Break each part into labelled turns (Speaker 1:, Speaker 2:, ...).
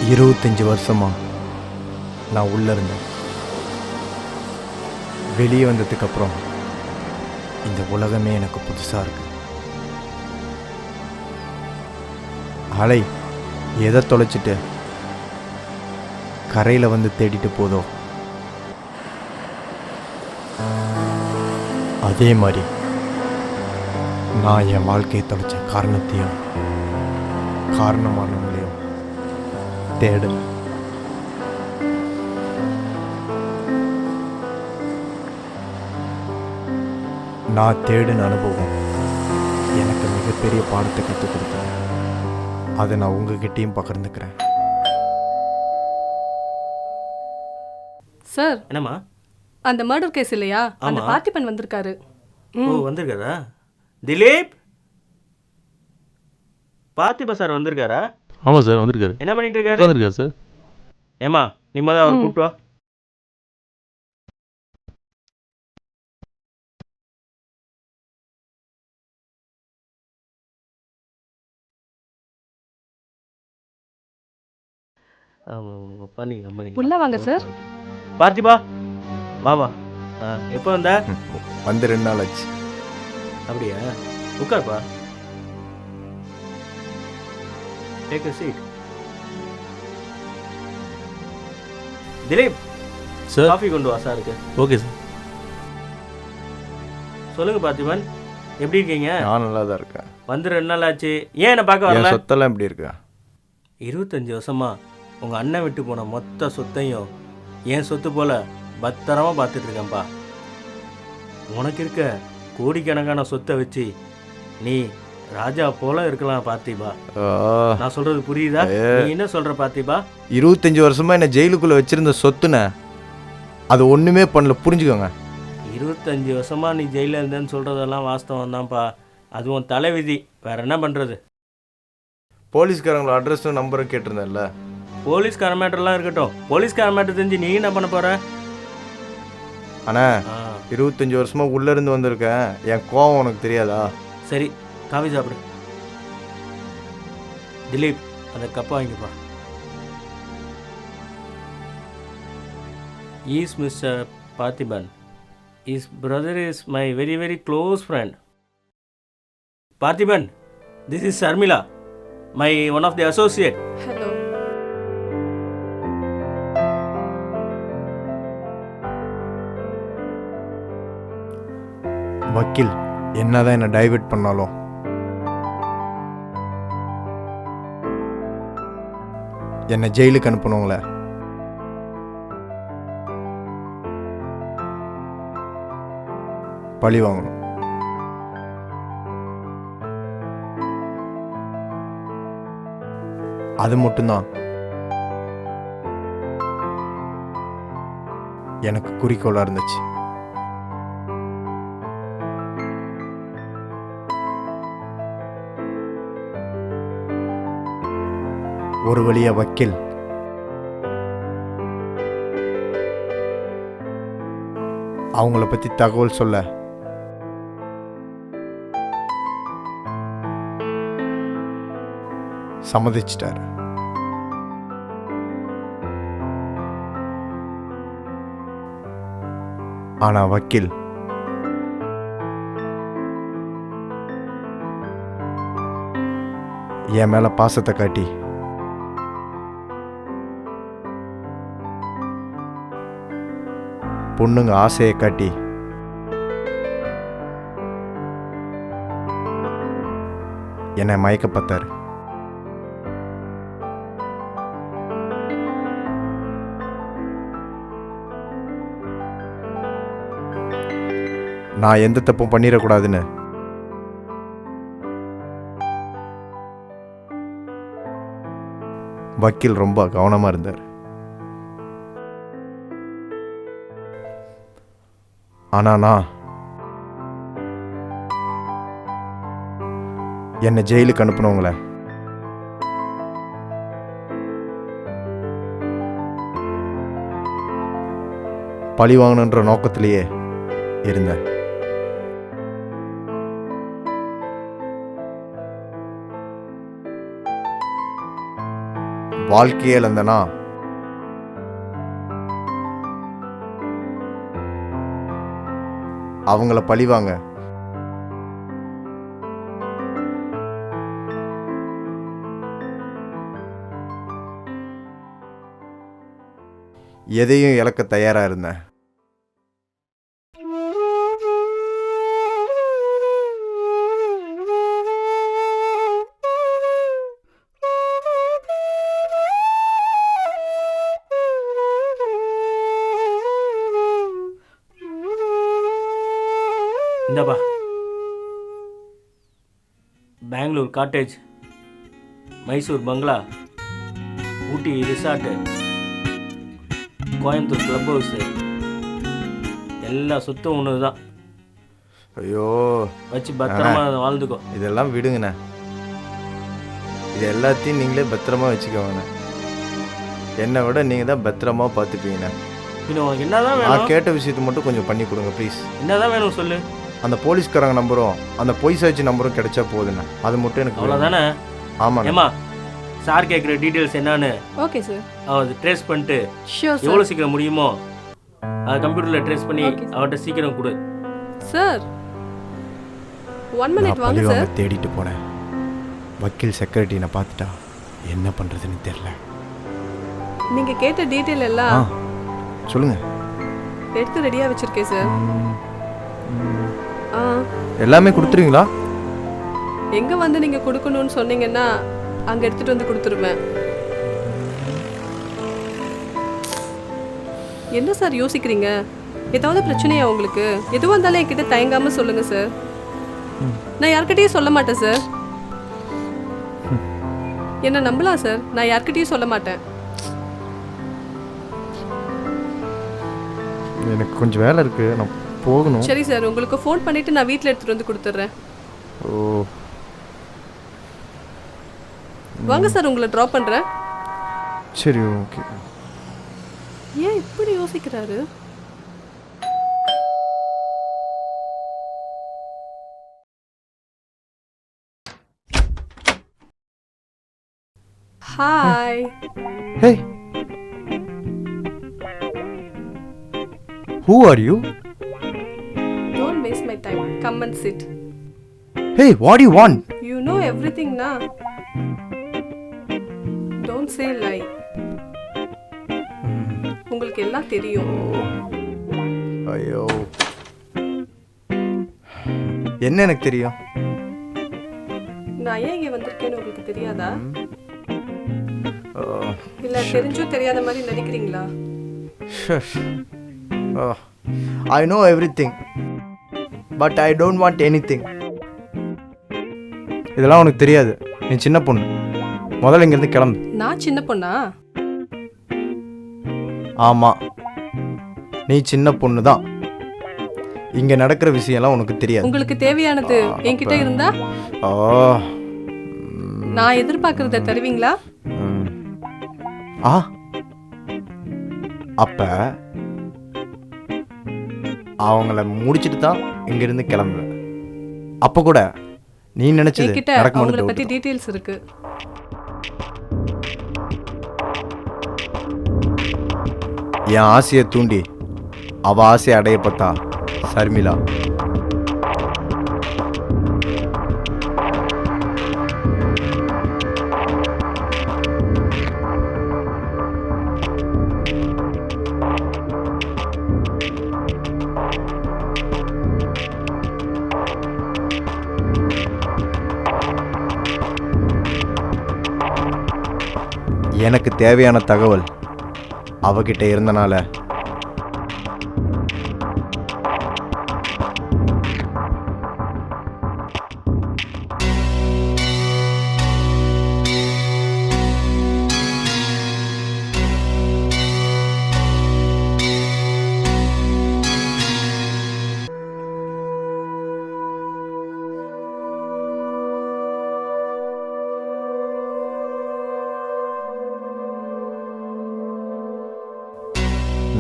Speaker 1: 25 வருஷமா நான் உள்ளே இருந்தேன். வெளியே வந்ததுக்கப்புறம் இந்த உலகமே எனக்கு புதுசாக இருக்கு. அலை எதை தொலைச்சிட்டு கரையில் வந்து தேடிட்டு போதோ அதே மாதிரி நான் என் வாழ்க்கையை தொலைச்ச காரணத்தையும் காரணமானவங்களையும் தேடு. நான் தேடின அனுபவம் எனக்கு மிகப்பெரிய பாடத்தை கற்றுக் கொடுத்தேன். அதை நான் உங்ககிட்டயும் பகிர்ந்துக்கிறேன்.
Speaker 2: சார்,
Speaker 3: என்னம்மா?
Speaker 2: அந்த மர்டர் கேஸ் இல்லையா, அந்த பார்த்திபன் வந்திருக்காரு.
Speaker 3: ஓ, வந்திருக்காரா? திலீப், பார்த்திபா சார் வந்திருக்காரா?
Speaker 4: ஆமாம் சார், வந்திருக்காரு.
Speaker 3: என்ன பண்ணிட்டு இருக்காரு?
Speaker 4: வந்திருக்காரு சார்.
Speaker 3: ஏமா நீ முதல்ல அவர் கூப்பிட்டு வா.
Speaker 2: உள்ள வாங்க சார்.
Speaker 3: பார்த்திபா வா வா. எப்போ வந்த?
Speaker 1: வந்து 2 நாள் ஆச்சு.
Speaker 3: அப்படியா? உட்கார்ப்பா. Take a seat. Dileep
Speaker 4: sir.
Speaker 3: Coffee கொண்டு வா சாருக்கு.
Speaker 4: Okay sir.
Speaker 3: சொல்லுங்க பார்த்திபன், எப்படி இருக்கீங்க?
Speaker 1: நான் நல்லா தான் இருக்கேன்.
Speaker 3: வந்து 2 நாள் ஆச்சு, ஏன் என்ன பார்க்க வரல?
Speaker 1: என் சொத்தெல்லாம் எப்படி இருக்கா?
Speaker 3: 25 வருஷமா உங்கள் அண்ணன் விட்டு போன மொத்த சொத்தையும் என் சொத்து போல் பத்திரமா பார்த்துட்டு இருக்கேன்ப்பா. உனக்கு இருக்க கோடிக்கணக்கான சொத்தை வச்சு நீ ராஜா போல இருக்கலாம் பார்த்திபா. நான் சொல்கிறது புரியுதா? நீ என்ன சொல்கிற பார்த்திபா?
Speaker 1: 25 வருஷமா என்ன ஜெயிலுக்குள்ளே வச்சிருந்த சொத்துன அது ஒன்றுமே பண்ணல, புரிஞ்சுக்கோங்க.
Speaker 3: 25 வருஷமா நீ ஜெயிலில் இருந்தேன்னு சொல்கிறதெல்லாம் வாஸ்தவம் தான்ப்பா. அது உன் தலைவிதி, வேற என்ன பண்ணுறது?
Speaker 1: போலீஸ்காரங்களோட அட்ரஸும் நம்பரும் கேட்டிருந்தேன்ல.
Speaker 3: போலீஸ்கார மேட்டர்லாம் இருக்கட்டும், போலீஸ்கார மேட்டர் தெரிஞ்சு நீ என்ன பண்ண போற?
Speaker 1: அண்ணா 25 வருஷமா உள்ள இருந்து வந்திருக்கேன், என் கோவம் உனக்கு தெரியாதா?
Speaker 3: சரி, காஃபி சாப்பிடு. திலீப், அந்த கப்பை வாங்கிப்பா. Is Mr. Parthiban. His brother is my very very close friend. Parthiban, this is Sharmila, my one of the associate.
Speaker 2: Hello.
Speaker 1: வக்கீல் என்னதான் என்ன டைவர்ட் பண்ணாலும் என்னை ஜெயிலுக்கு அனுப்பணுங்களே, பழி வாங்கணும். அது மட்டும்தான் எனக்கு குறிக்கோளா இருந்துச்சு. ஒரு வழியா வக்கீல் அவங்கள பத்தி தகவல் சொல்ல சம்மதிச்சிட்டாரு. ஆனா வக்கீல் என் மேல பாசத்தை காட்டி பொண்ணுங்க ஆசையை காட்டி என்னை மயக்க பார்த்தாரு. நான் எந்த தப்பும் பண்ணிடக்கூடாதுன்னு வக்கீல் ரொம்ப கவனமா இருந்தார். ஆனா நான் என்னை ஜெயிலுக்கு அனுப்பினவங்கள பழி வாங்கணுன்ற நோக்கத்திலேயே இருந்தேன். வாழ்க்கையே இழந்தனா அவங்கள பழிவாங்க. எதையும் இழக்க தயாரா இருந்தேன்.
Speaker 3: இந்தப்பா பெங்களூர் காட்டேஜ், மைசூர் பங்களா, ஊட்டி ரிசார்ட்டு, கோயம்புத்தூர் கிளப் ஹவுஸு, எல்லா சொத்தும் ஒன்று தான்.
Speaker 1: ஐயோ,
Speaker 3: வச்சு பத்திரமா வாழ்ந்துக்கோ.
Speaker 1: இதெல்லாம் விடுங்கண்ணே. இது எல்லாத்தையும் நீங்களே பத்திரமா வச்சுக்கோங்கண்ணே. என்னை விட நீங்கள் தான் பத்திரமா பார்த்துப்பீங்கண்ணே.
Speaker 3: இன்னும் உனக்கு என்னதான்
Speaker 1: நான்
Speaker 3: வேணும்?
Speaker 1: கேட்ட விஷயத்தை மட்டும் கொஞ்சம் பண்ணி கொடுங்க ப்ளீஸ்.
Speaker 3: என்னதான் வேணும் சொல்லு.
Speaker 1: அந்த போலீஸ்காரங்க நம்பரும் அந்த பொய் சாட்சி நம்பரும் கிடைச்சா போதுண்ணே. அது மட்டும் எனக்கு வேணும்.
Speaker 3: அவ்வளோதானே?
Speaker 1: ஆமாண்ணே.
Speaker 3: ஏமா சார் கேட்குற டீட்டெயில்ஸ் என்னன்னு
Speaker 2: ஓகே சார்.
Speaker 3: அவ ட்ரேஸ் பண்ணிட்டு
Speaker 2: ஷியோர்
Speaker 3: எவ்வளோ
Speaker 2: சார்.
Speaker 3: சீக்கிரம் முடியுமோ அதை கம்ப்யூட்டரில் ட்ரேஸ் பண்ணி
Speaker 2: Okay, sir.
Speaker 3: அவர்கிட்ட சீக்கிரம் கொடு.
Speaker 2: சார் 1 மினிட்
Speaker 1: நான்
Speaker 2: வாங்க
Speaker 1: பழிவாங்க
Speaker 2: சார்.
Speaker 1: தேடிட்டு போனேன். வக்கீல் செக்ரட்டரினை பார்த்துட்டா என்ன பண்ணுறதுன்னு தெரில.
Speaker 2: நீங்க கேட்ட டீட்டெயில்
Speaker 1: ஆ
Speaker 2: எல்லாம்
Speaker 1: சொல்லுங்கள்.
Speaker 2: எடுத்து ரெடியா வச்சிருக்கேன் சார். ஆ
Speaker 1: எல்லாமே கொடுத்துருவீங்களா?
Speaker 2: எங்க வந்து நீங்க கொடுக்கணும்னு சொன்னீங்கன்னா அங்க எடுத்துட்டு வந்து கொடுத்துருவேன். என்ன சார் யோசிக்கிறீங்க? ஏதாவது பிரச்சனையா உங்களுக்கு? எதுவாக இருந்தாலும் என்கிட்ட தயங்காம சொல்லுங்க சார். நான் யார்கிட்டயும் சொல்ல மாட்டேன் சார். என்ன நம்பலாம் சார், நான் யார்கிட்டயும் சொல்ல மாட்டேன்.
Speaker 1: எனக்கு கொஞ்சம் வேலை இருக்குது, நான் போகணும்.
Speaker 2: சரி சார், உங்களுக்கு ஃபோன் பண்ணிட்டு நான் வீட்டில் எடுத்துட்டு வந்து கொடுத்துட்றேன்.
Speaker 1: ஓ
Speaker 2: வாங்க சார், உங்களை ட்ராப் பண்ணுறேன்.
Speaker 1: சரி ஓகே.
Speaker 2: ஏன் இப்படி யோசிக்கிறாரு? Hi.
Speaker 1: Hey, who are you?
Speaker 2: Don't waste my time. Come and sit.
Speaker 1: Hey, what do you want?
Speaker 2: You know everything, na? Don't say lie. உங்களுக்கு எல்லாம் தெரியும்.
Speaker 1: ஐயோ, என்ன எனக்கு தெரியும்?
Speaker 2: நான் ஏன் இங்கே வந்திருக்கேன்னு உங்களுக்கு தெரியாதா?
Speaker 1: Oh,
Speaker 2: இல்ல தெரிஞ்சும் தெரியாத மாதிரி நடிக்கிறீங்களா?
Speaker 1: shush. Oh, I know everything, but I don't want anything. இதெல்லாம் உனக்கு தெரியாது. நீ சின்ன பொண்ணு. முதல்ல இங்கேருந்து கிளம்பு.
Speaker 2: நான் சின்ன பொண்ணா?
Speaker 1: ஆமாம், நீ சின்ன பொண்ணு தான். இங்கே நடக்கிற விஷயம்லாம் உனக்கு தெரியாது.
Speaker 2: உங்களுக்கு தேவையானது என்கிட்ட இருந்தா
Speaker 1: ஓ,
Speaker 2: நான் எதிர்பார்க்கறத தருவீங்களா?
Speaker 1: ஆ, அப்ப அவங்கள முடிச்சிட்டு தான் இங்கிருந்து கிளம்புவேன். அப்போ கூட நீ நினைச்சது
Speaker 2: என்கிட்ட
Speaker 1: நடக்க
Speaker 2: அவங்கள பத்தி
Speaker 1: மாட்டேங்குது.
Speaker 2: டீடைல்ஸ் இருக்கு.
Speaker 1: என் ஆசையை தூண்டி அவ ஆசையை அடைய பார்த்தா சர்மிளா. எனக்கு தேவையான தகவல் அவகிட்ட இருந்தனால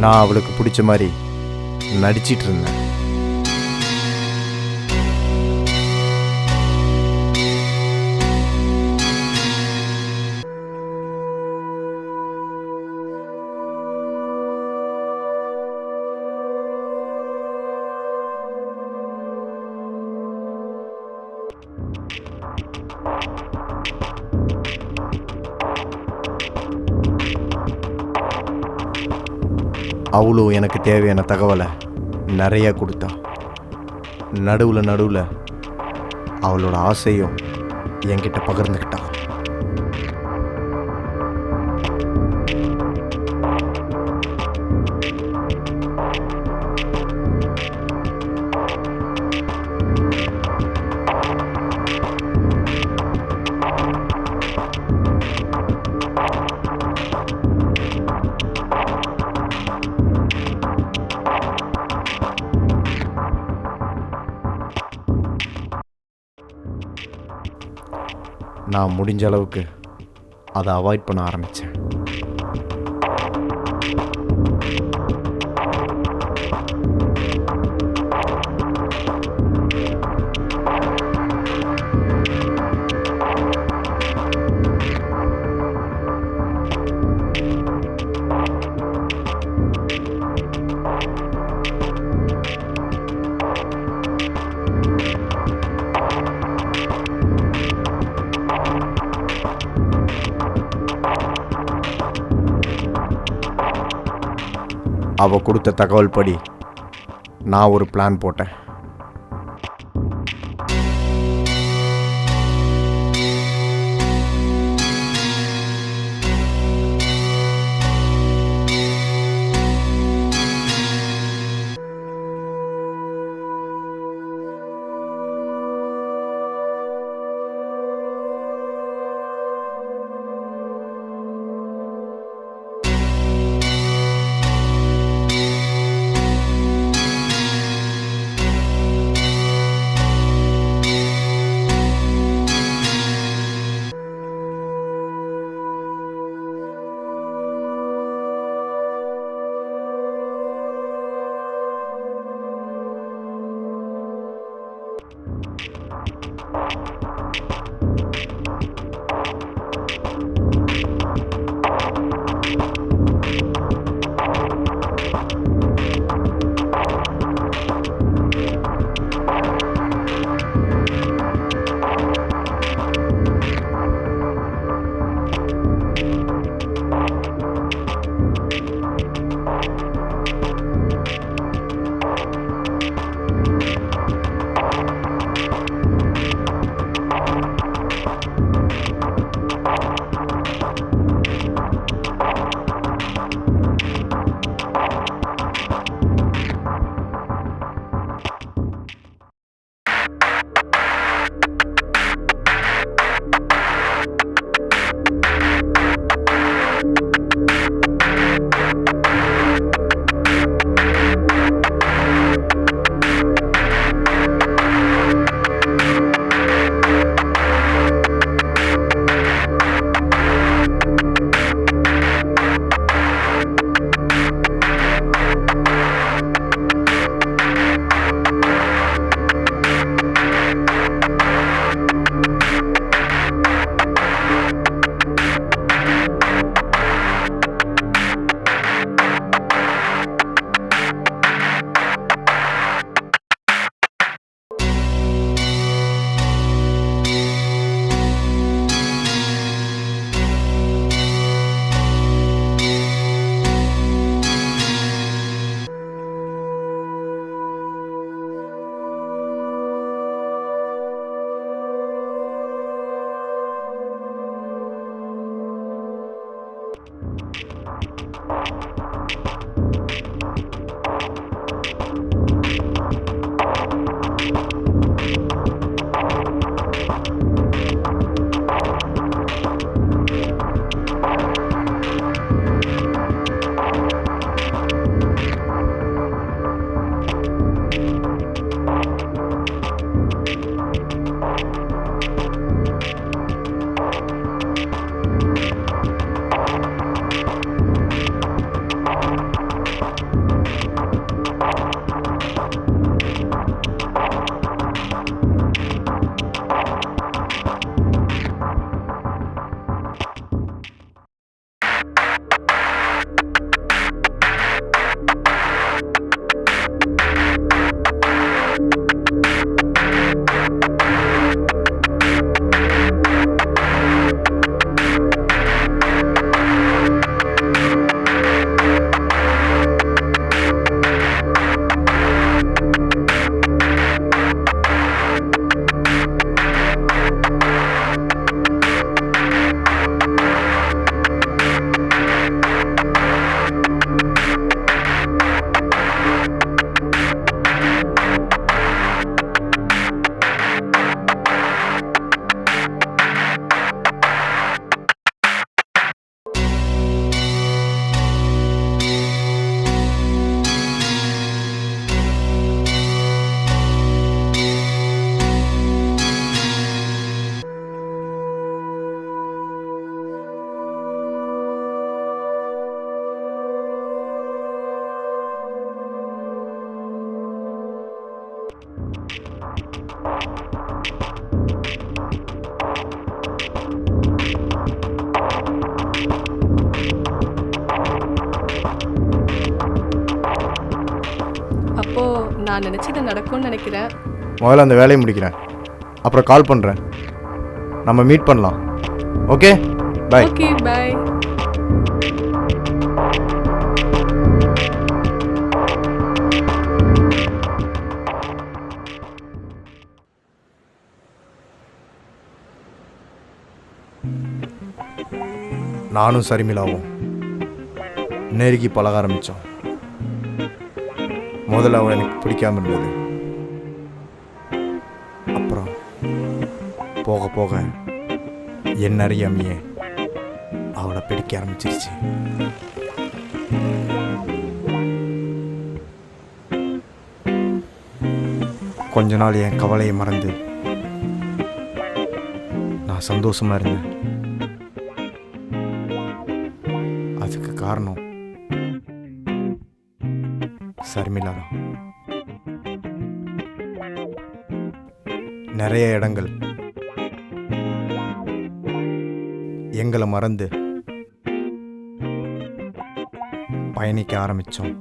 Speaker 1: நான் அவளுக்கு பிடிச்ச மாதிரி நடிச்சிட்டு இருந்தேன். அவளும் எனக்கு தேவையான தகவலை நிறைய கொடுத்தா. நடுவில் அவளோட ஆசையும் என்கிட்ட பகிர்ந்துக்கிட்டா. நான் முடிஞ்ச அளவுக்கு அதை அவாய்ட் பண்ண ஆரம்பித்தேன். அவள் கொடுத்த தகவல் படி நான் ஒரு பிளான் போட்டேன்.
Speaker 2: நான் நினச்சது நடக்கும்னு நினைக்கிறேன்.
Speaker 1: முதல்ல அந்த வேலையை முடிக்கிறேன், அப்புறம் கால் பண்ணுறேன், நம்ம மீட் பண்ணலாம். Okay bye.
Speaker 2: Okay bye.
Speaker 1: நானும் சரிமிலாவும் நெருங்கி பழக ஆரம்பித்தோம். முதல்ல அவன் எனக்கு பிடிக்காம இருந்தது. அப்புறம் போக போக என்ன அறியாமையே அவளை பிடிக்க ஆரம்பிச்சிருச்சு. கொஞ்ச நாள் என் கவலையை மறந்து நான் சந்தோஷமா இருந்தேன். அதுக்கு காரணம் சர்மிளா தான். நிறைய இடங்கள் எங்களை மறந்து பயணிக்க ஆரம்பித்தோம்.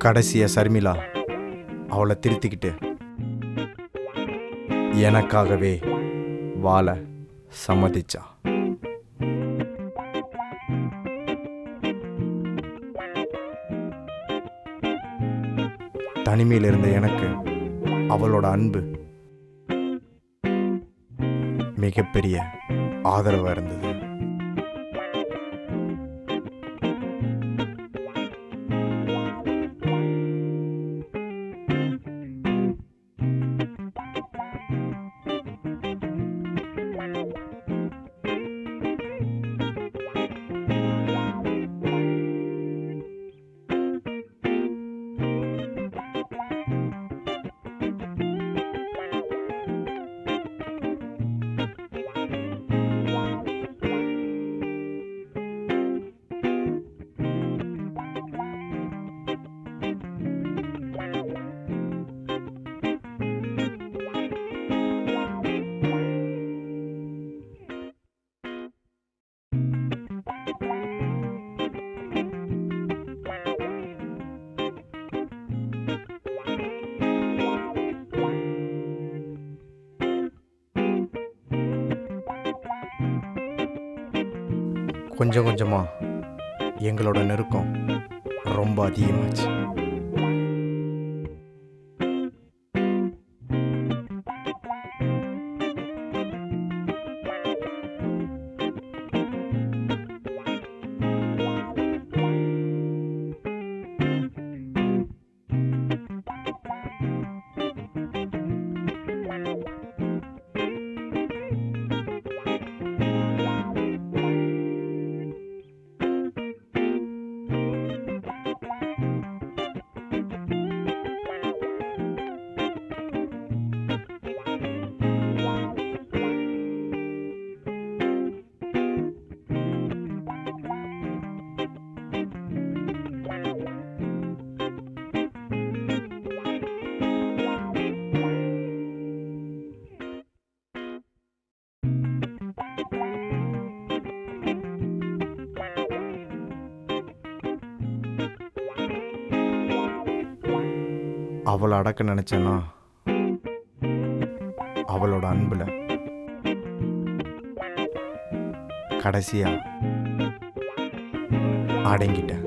Speaker 1: கடைசியா சர்மிளா அவளை திருத்திக்கிட்டு எனக்காகவே வாழ சம்மதிச்சா. தனிமையில் இருந்த எனக்கு அவளோட அன்பு மிகப்பெரிய ஆதரவாக இருந்தது. கொஞ்சம் கொஞ்சமாக எங்களோட நெருக்கம் ரொம்ப அதிகமாச்சு. அவளை அடக்க நினைச்சேன்னா அவளோட அன்புல கடைசியா அடங்கிட்டேன்.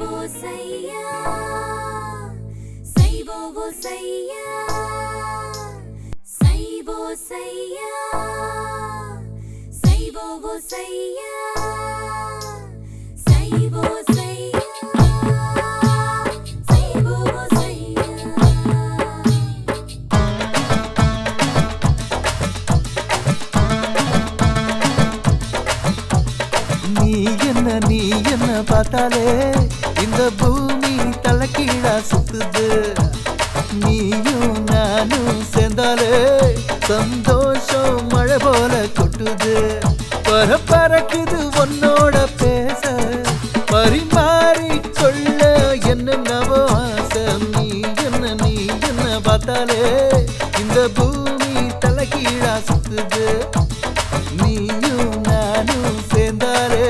Speaker 5: செய்யா செய்வோ செய்யா செய்வோ செய்யா செய்வோ செய்யா செய்வோ செய்யா செய்வோ செய்யா.
Speaker 6: நீ என்ன பார்த்தாலே இந்த பூமி தலைக்கீழா சுத்துது. நீயும் நானும் சேர்ந்தாலே சந்தோஷம் மழை போல கொட்டுது. பரப்பறக்குது உன்னோட பேச பரிமாறி கொள்ள என்னவோ ஆசை. நீ என்ன பார்த்தாலே இந்த பூமி தலைக்கீழா சுத்துது. நீயும் நானும் சேர்ந்தாலே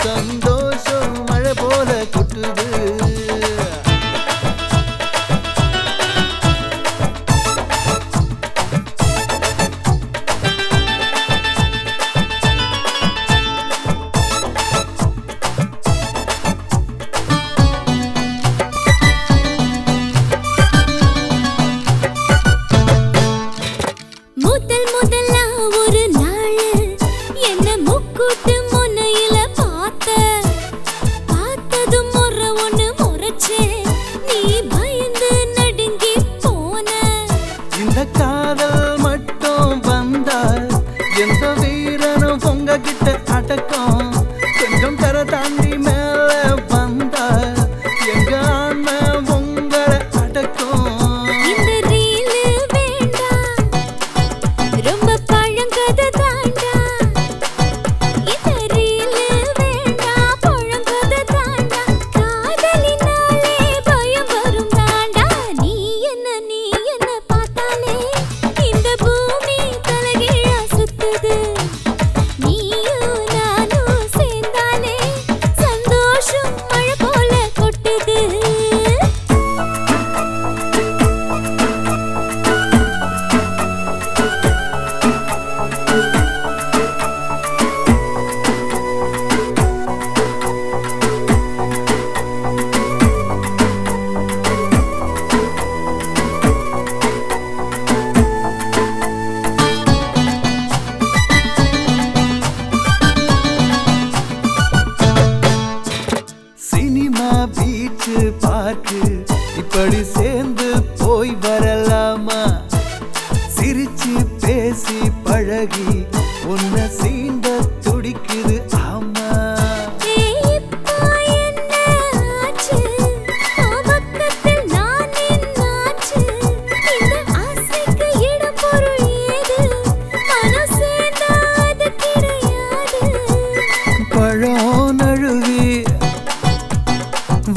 Speaker 6: சந்தோஷம் மழை போல கொட்டுது.
Speaker 5: முதலா ஒரு நாள் என்ன முக்கூட்டு முனையில பார்த்ததும் முறை ஒண்ணு முறைச்சே நீ பயந்து நடுங்கி போன.
Speaker 6: இந்த காதல் மட்டும் வந்தால் எந்த வீரனும் உங்ககிட்ட அடக்கம். கொஞ்சம் கரை தாண்டி மேல வந்தால் எங்க ஆன்மை உங்களை அடக்கம்.
Speaker 5: இந்த ரீலு வேண்டாம், ரொம்ப பழங்கதை தாண்டா. இந்த ரீலு வேண்டாம், பழங்கதை தாண்டா. காதலினாலே பயம் வரும் தாண்டா. நீ என்ன பார்த்தாலே இந்த பூமி தலைகீழா சுத்துது. நீயும் நானும் சேர்ந்தாலே சந்தோஷம் மழை போல கொட்டுது.
Speaker 6: சினிமா பீச்சு பார்க்கு இப்படி சேர்ந்து போய் வரலாமா? சிரிச்சு பேசி பழகி உன்னை சீண்ட துடிக்குது. ஆமா,
Speaker 5: இப்போ என்ன ஆச்சு? பக்கத்தில் நான் நின்னாச்சு. இந்த ஆசைக்கு இடம் பொருள் ஏது? மனம் சேர்ந்தா அது கிடையாது.
Speaker 6: பழம் நழுவி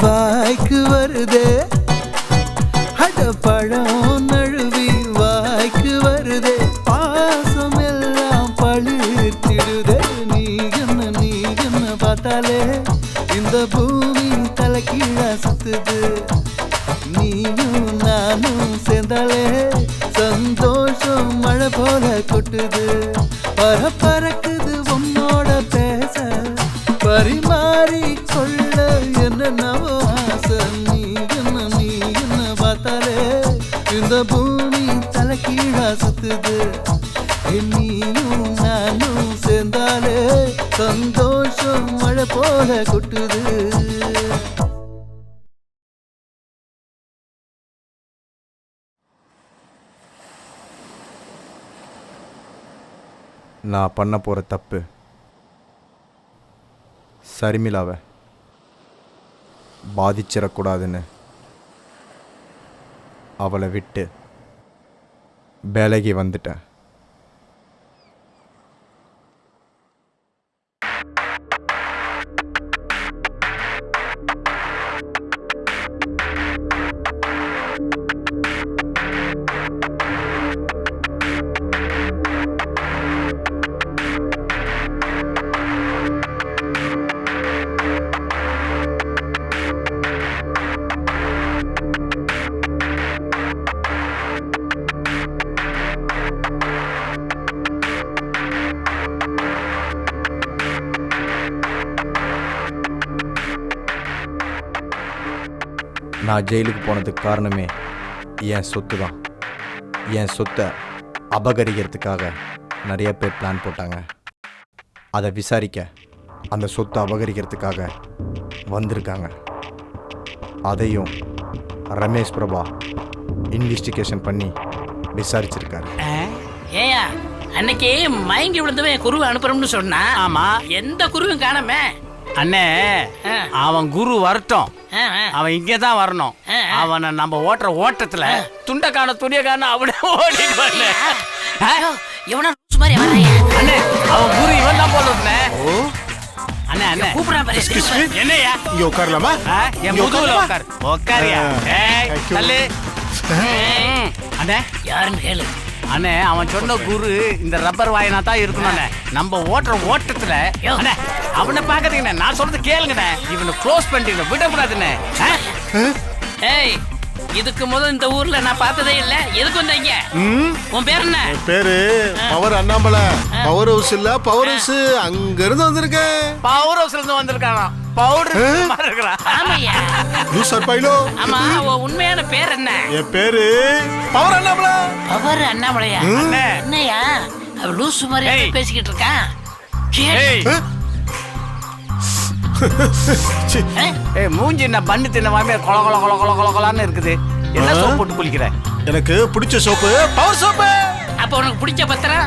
Speaker 6: வாய்க்கு வருதே. அட பழம் நழுவி வாய்க்கு வருதே. பாசம் எல்லாம் பழுத்திடுதே. நீ என்ன பார்த்தாலே இந்த பூமி தலைக்கீழா சுத்துது. நீயும் நானும் சேர்ந்தாலே சந்தோஷம் மழை போல கொட்டுது. பரப்பறக்குது உன்னோட பேச பரிமாறி கொள்ள என்னவோ ஆசை. நீ என்ன பார்த்தாலே இந்த பூமி தலைக்கீழா சுத்துது. நீயும் நானும் சேர்ந்தாலே சந்தோஷம் மழை போல கொட்டுது.
Speaker 1: நான் பண்ண போகிற தப்பு சரிமிலாவை பாதிச்சிடக்கூடாதுன்னு அவளை விட்டு விலகி வந்துட்டேன். நான் ஜெயிலுக்கு போனதுக்கு காரணமே என் சொத்து தான். என் சொத்தை அபகரிக்கிறதுக்காக நிறைய பேர் பிளான் போட்டாங்க. அதை விசாரிக்க அந்த சொத்தை அபகரிக்கிறதுக்காக வந்திருக்காங்க. அதையும் ரமேஷ் பிரபா இன்வெஸ்டிகேஷன் பண்ணி விசாரிச்சிருக்காரு.
Speaker 7: ஏயா அன்னைக்கு மயங்கி விழுந்தவன் குருவை அனுப்புறோம்னு சொன்னா? ஆமா. எந்த குருவும் காணமே
Speaker 8: அண்ணே. அவன் குரு வரட்டும், அவன் இங்கதான் வரணும். அவனை நம்ம ஓட்டுற ஓட்டத்துல துண்டக்கான துணியக்கான அவனே ஓடி அண்ணே. அவன் குரு இவன் தான் போல அண்ணே. அண்ணே கூப்பிடுறான். என்னையா
Speaker 9: இங்க உட்காரலாமா?
Speaker 8: என் முதுகுல உட்கார். உட்காரியா? அண்ணே
Speaker 7: யாருன்னு கேளு.
Speaker 8: அண்ணே அவன் சொன்ன குரு இந்த ரப்பர் வாயனா தான் இருக்கணும். நம்ம ஓட்டுற ஓட்டத்துல அண்ணே அவனை பாக்காதீங்கண்ணே, நான் சொல்றது கேளுங்கண்ணே. இவனை க்ளோஸ் பண்ணிட்டு விடக்கூடாதுண்ணே.
Speaker 7: ஏய், இதுக்கு முதல் இந்த ஊர்ல நான் பார்த்ததே இல்ல. எதுக்கு வந்தீங்க? உன் பேர் என்ன?
Speaker 9: பேரு பவர் அண்ணாமலை. பவர் ஹவுஸ் இல்ல, பவர் ஹவுஸ் அங்க இருந்து வந்திருக்கேன்.
Speaker 8: பவர் ஹவுஸ்ல இருந்து வந்திருக்கானா? பவுடர் மாதிரி இருக்கறான்.
Speaker 7: ஆமாய்யா.
Speaker 9: Loser bylaw.
Speaker 7: ஆமா, உன் உண்மையான பேர் என்ன?
Speaker 9: என் பேரு பவர் அண்ணாமலை.
Speaker 7: பவர் அண்ணாமலையா? என்னையா அவ லூசு மாதிரி பேசிக்கிட்டு இருக்கான்?
Speaker 8: ஏய் மூஞ்சி என்ன பண்ணு தின்ன மாதிரி கொல கொல கொல கொல கொல கொலான்னு இருக்குது. என்ன சோப் போட்டு குளிக்கிற?
Speaker 9: எனக்கு பிடிச்ச சோப்பு பவர் சோப்பு.
Speaker 7: அப்ப உனக்கு பிடிச்ச பத்திரம்?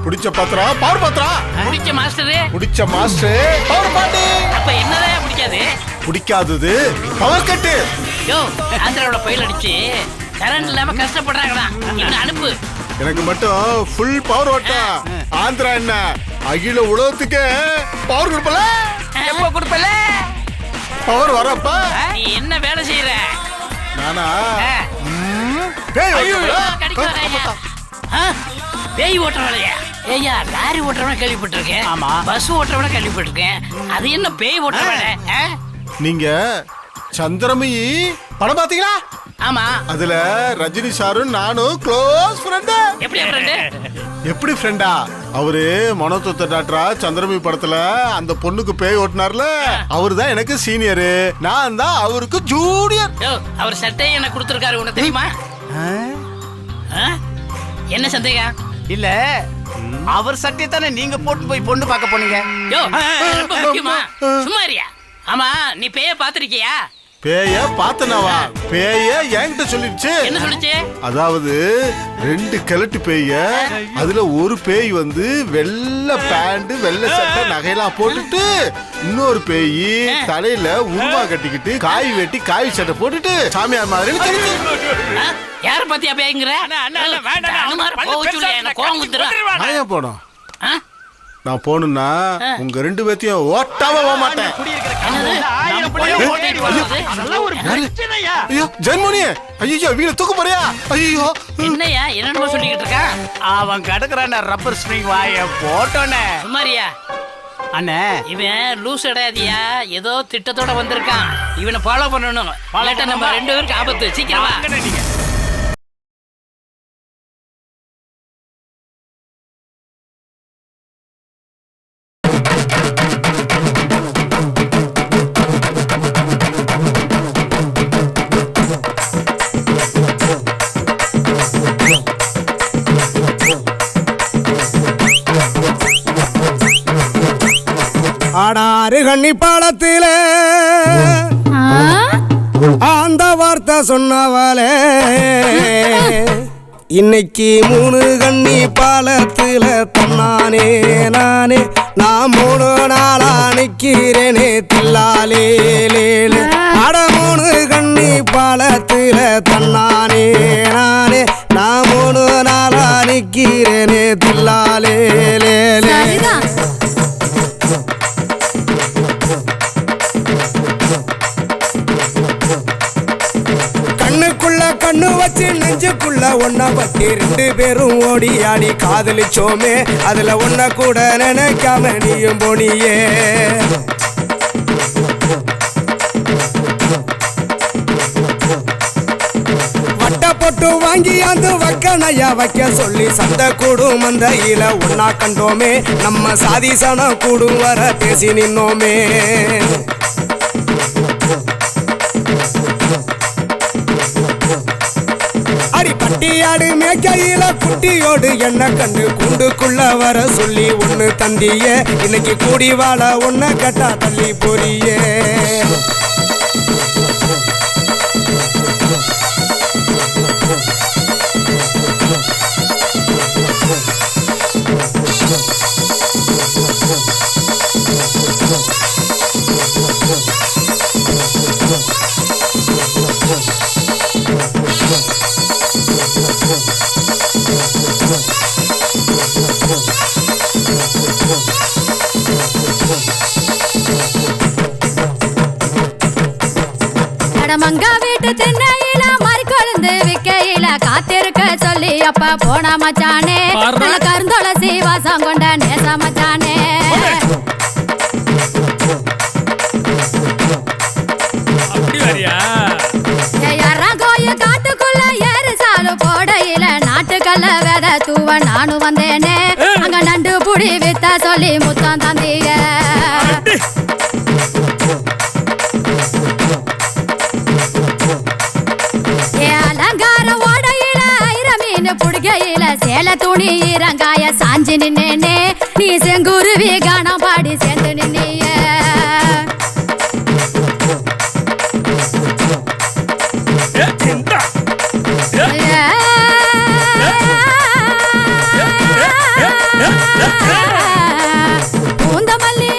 Speaker 9: பிடிச்ச பத்திரம் பவர் பத்திரம்.
Speaker 7: பிடிச்ச மாஸ்டர்?
Speaker 9: பிடிச்ச மாஸ்டர் பவர் பாண்டி.
Speaker 7: அப்ப என்னதான் பிடிக்காது?
Speaker 9: பிடிக்காதது பவர் கட்டு.
Speaker 7: யோ, ஆந்திராவுல பயில் அடிச்சு கரண்ட் இல்லாம கஷ்டப்படுறாங்கடா. இன்னும் அனுப்பு.
Speaker 9: எனக்கு மட்டும் ஃபுல் பவர் ஓட்டா. ஆந்திரா என்ன அகில உலகத்துக்கு பவர் கொடுப்பல.
Speaker 7: எப்ப கொடுப்பல?
Speaker 9: பவர் வரப்ப.
Speaker 7: நீ என்ன வேலை செய்யற?
Speaker 9: நானா
Speaker 7: பேய் ஓட்டுற வேலையா? ஏய்யா, லாரி ஓட்டுறவன கேள்விப்பட்டிருக்கேன். ஆமா. பஸ் ஓட்டுறவன கேள்விப்பட்டிருக்கேன். அது என்ன பேய் ஓட்டுற வேலை?
Speaker 9: நீங்க சந்திரமுகி படம் பாத்தீங்களா?
Speaker 7: ஆமா.
Speaker 9: அதுல ரஜினி சாரும் நானும் க்ளோஸ் ஃப்ரெண்ட்.
Speaker 7: எப்படி ஃப்ரெண்ட்?
Speaker 9: எப்படி ஃப்ரெண்டா? அவரு மனோதத்துவ டாக்டரா சந்திரமுகி படத்துல அந்த பொண்ணுக்கு பேய் ஓட்டினார்ல, அவரு தான் எனக்கு சீனியர், நான் தான் அவருக்கு ஜூனியர்.
Speaker 7: அவர் சட்டையை எனக்கு கொடுத்துருக்காரு, உனக்கு தெரியுமா? என்ன சந்தேகம்?
Speaker 8: இல்ல அவர் சட்டையை தானே நீங்க போட்டு போய் பொண்ணு பார்க்க போனீங்க.
Speaker 7: ரொம்ப முக்கியமா சும்மா இருயா. ஆமா, நீ பேய பாத்திருக்கியா?
Speaker 9: பேய பாத்தனவா? பேய என்கிட்ட சொல்லிடுச்சு.
Speaker 7: என்ன சொல்லுச்சு?
Speaker 9: அதாவது 2 கிழட்டு பேய, அதுல ஒரு பேய் வந்து வெள்ளை பேண்ட் வெள்ளை சட்டை நகையெல்லாம் போட்டுட்டு, இன்னொரு பேய் தலையில உருவா கட்டிக்கிட்டு காய் வெட்டி காய் சட்டை போட்டுட்டு சாமியார் மாதிரி தெரிஞ்சு.
Speaker 7: யார பத்தியா பேய்ங்கற?
Speaker 9: நான் போனோம். நான் போகணும்னா உங்க 2 பேத்தையும் ஓட்டாம போக மாட்டேன். ஐயோ ஜென்மோனி, ஐயோ வீட தூக்க போறியா? ஐயோ
Speaker 7: என்னையா என்னன்னு சொல்லிக்கிட்டு இருக்கா?
Speaker 8: அவன் கடக்குறான ரப்பர் ஸ்ப்ரிங் வாய போட்டோனே.
Speaker 7: சுமாரியா
Speaker 8: அண்ணே,
Speaker 7: இவன் லூஸ் அடையாதியா, ஏதோ திட்டத்தோட வந்திருக்கான். இவனை ஃபாலோ பண்ணணும். நம்ம 2 பேருக்கு ஆபத்து. சீக்கிரமா
Speaker 10: ஆடாறு கண்ணி பாலத்தில அந்த வார்த்தை சொன்னவளே, இன்னைக்கு 3 கண்ணி பாலத்தில தன்னானே நானே, நான் 3 நாளா நிக்கிறேனே தில்லாலே லேலே. அட 3 கண்ணி பாலத்தில தன்னானே நானே, நான் 3 நாளா நிக்கிறேனே தில்லாலே லேலே. கண்ணு வச்சு நெஞ்சுக்குள்ள ஒன்ன பத்தி 2 பேரும் ஓடி ஆடி காதலிச்சோமே, அதுல ஒன்ன கூட நினைக்காம நீயும் போனியே. வட்ட போட்டு வாங்கி அந்த வக்கனையா வைக்க சொல்லி சந்தை கூடும் மந்தையில ஒன்னா கண்டோமே, நம்ம சாதிசனம் கூடும் வர பேசி நின்னோமே. குட்டியோடு என்ன கண்டு கூண்டுக்குள்ள வர சொல்லி ஒண்ணு தந்தியே இன்னைக்கு கூடி வாழ ஒன்ன கட்டா தள்ளி போறியே
Speaker 5: மங்கா வீட்டு திண்ணையில மறி கொழுந்து விக்கையில காத்திருக்க சொல்லி அப்ப போன மச்சானே கருந்தொளசி வாசம் கொண்ட நேச மச்சானே கோயில் காட்டுக்குள்ள ஏறு சாலு போடையில நாட்டுக்கல்ல வித தூவ நானும் வந்தேனே அங்க நண்டு புடி வித்த சொல்லி முத்தம் தந்தீங்க புடுகையில சேல துணி இறங்காய சாஞ்சி நின்னேனே நீ செங்குருவி கானம் பாடி சேர்ந்து நின்னிய பூந்தமல்லி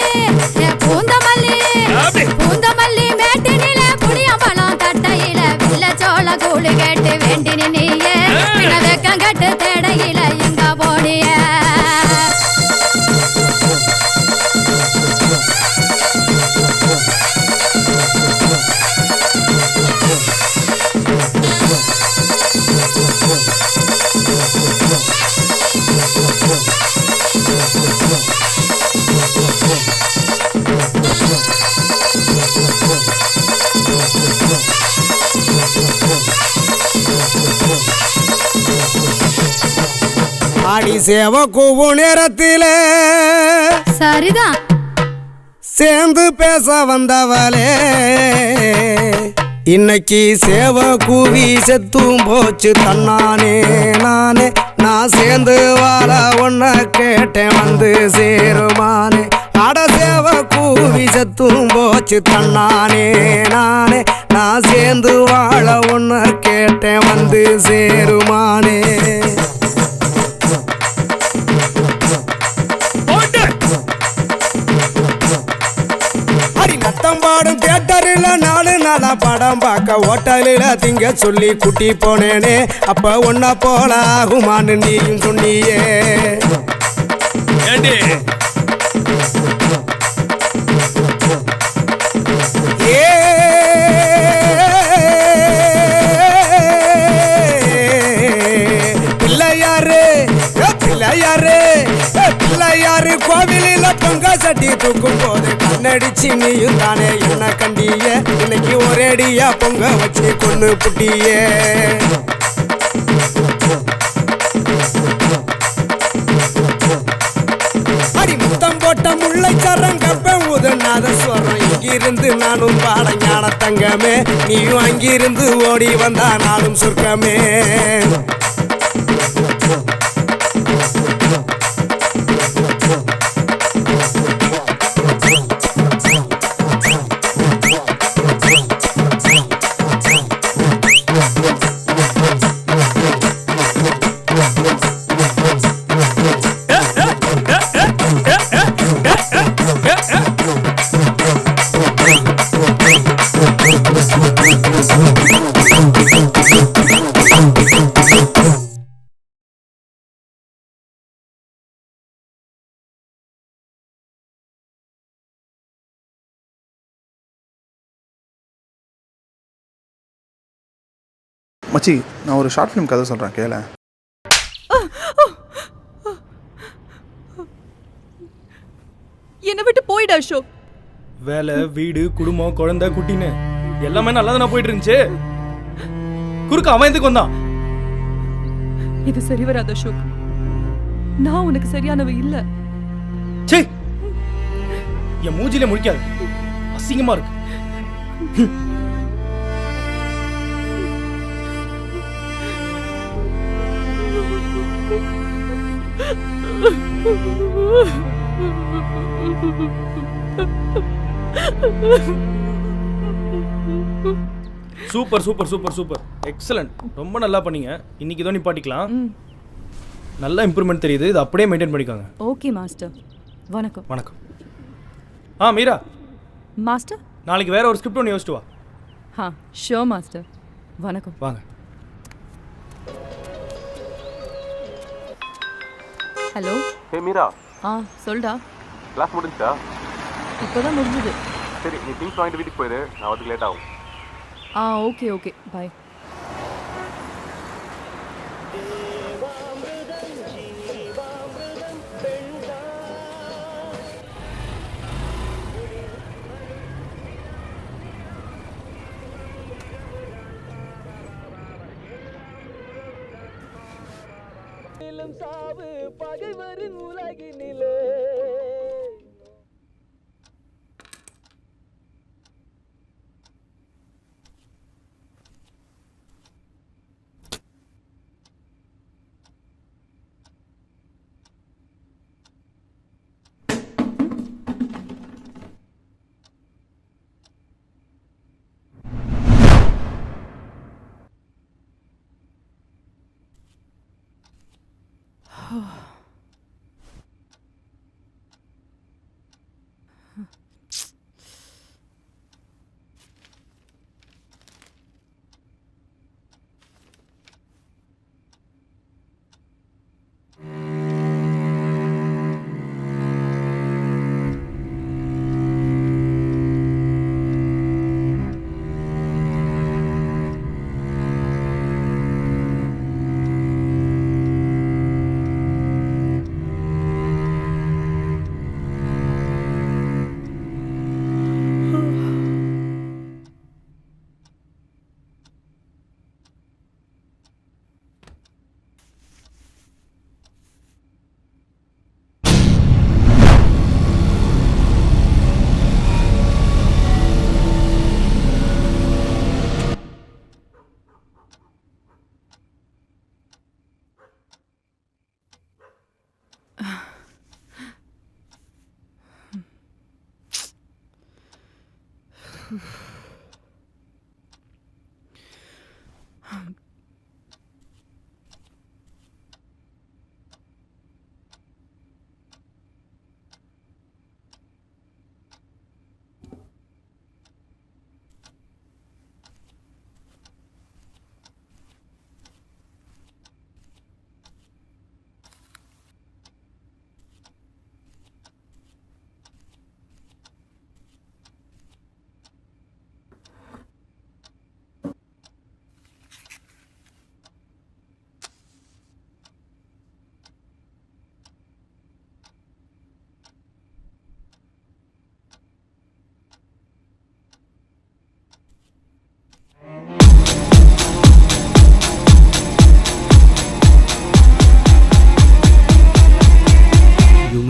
Speaker 5: பூந்தமல்லி பூந்தமல்லி மேட்டினில புளியம்பழம் கட்டையில வில்ல சோள கூழு கேட்டு வேண்டி நின்னிய வெக்கங்கட்டு தேடையில எங்க போடிய
Speaker 10: ஆடி சேவ கூவு நேரத்தில
Speaker 5: சரிதான்
Speaker 10: சேர்ந்து பேச வந்தவளே இன்னைக்கு சேவ கூவி செத்தும் போச்சு தன்னானே நானே நான் சேர்ந்து வாழ ஒன்ன கேட்டேன் வந்து சேருமானே அட சேவ கூவி செத்தும் போச்சு தன்னானே நானே நான் சேர்ந்து வாழ ஒன்ன கேட்டேன் வந்து சேருமானே பாடும் தியேட்டரில் 4 நாளா படம் பார்க்க ஹோட்டலில் திங்க சொல்லி குட்டி போனேனே அப்ப ஒன்ன போல ஆகுமான்னு நீயும் சொன்னியே பிள்ளையாரு பிள்ளையாரு பிள்ளையாரு கோவிலில் பொங்க சட்டி தூக்கும் போது கண்ணடிச்சு நீயும் தானே என்ன கண்டிய இன்னைக்கு ஒரேடியா பொங்க வச்சு கொண்டு புட்டியே அடி முத்தம் போட்ட முல்லை சரம் கப்பம் உதனாத சொல்றேன் இங்கிருந்து நானும் பாட ஞான தங்கமே நீயும் அங்கிருந்து ஓடி வந்தா நானும் சொர்க்கமே
Speaker 11: மச்சி நான் ஒரு ஷார்ட் ஃபிலிம் கதை சொல்கிறேன் கேள.
Speaker 2: என்னை விட்டு போயிடு அசோக்.
Speaker 1: வேலை, வீடு, குடும்பம், குழந்தை, குட்டின்னு எல்லாமே நல்லா தானே போயிட்டு இருந்துச்சு. குறுக்க அவன் எதுக்கு வந்தான்?
Speaker 2: இது சரி வராது அசோக். நான் உனக்கு சரியானவ இல்ல.
Speaker 1: சே, என் மூஞ்சில முழிக்காது, அசிங்கமா இருக்கு.
Speaker 12: Super super super super excellent. ரொம்ப நல்லா பண்ணீங்க. இன்னைக்கு இதோ நிப்பாட்டிக்கலாம். நல்லா இம்ப்ரூவ்மெண்ட் தெரியுது. இது அப்படியே மெயின்டைன் பண்ணிக்கோங்க.
Speaker 13: Okay master. வணக்கம்.
Speaker 12: வணக்கம். மீரா
Speaker 13: மாஸ்டர்,
Speaker 12: நாளைக்கு வேற ஒரு ஸ்கிரிப்ட் ஒன்று யோசிச்சு வா.
Speaker 13: Sure master. வணக்கம்.
Speaker 12: வாங்க.
Speaker 13: ஹலோ.
Speaker 4: ஹே மீரா.
Speaker 13: சொல்டா.
Speaker 4: கிளாஸ் முடிஞ்சா?
Speaker 13: இப்போதான் முடிஞ்சது.
Speaker 4: சரி, நீ திங்ஸ் வாங்கிட்டு வீட்டுக்கு போயிடு. நான் வந்து லேட் ஆகும்.
Speaker 13: Okay okay bye.
Speaker 14: சாவு பகைவரின் உலகினிலே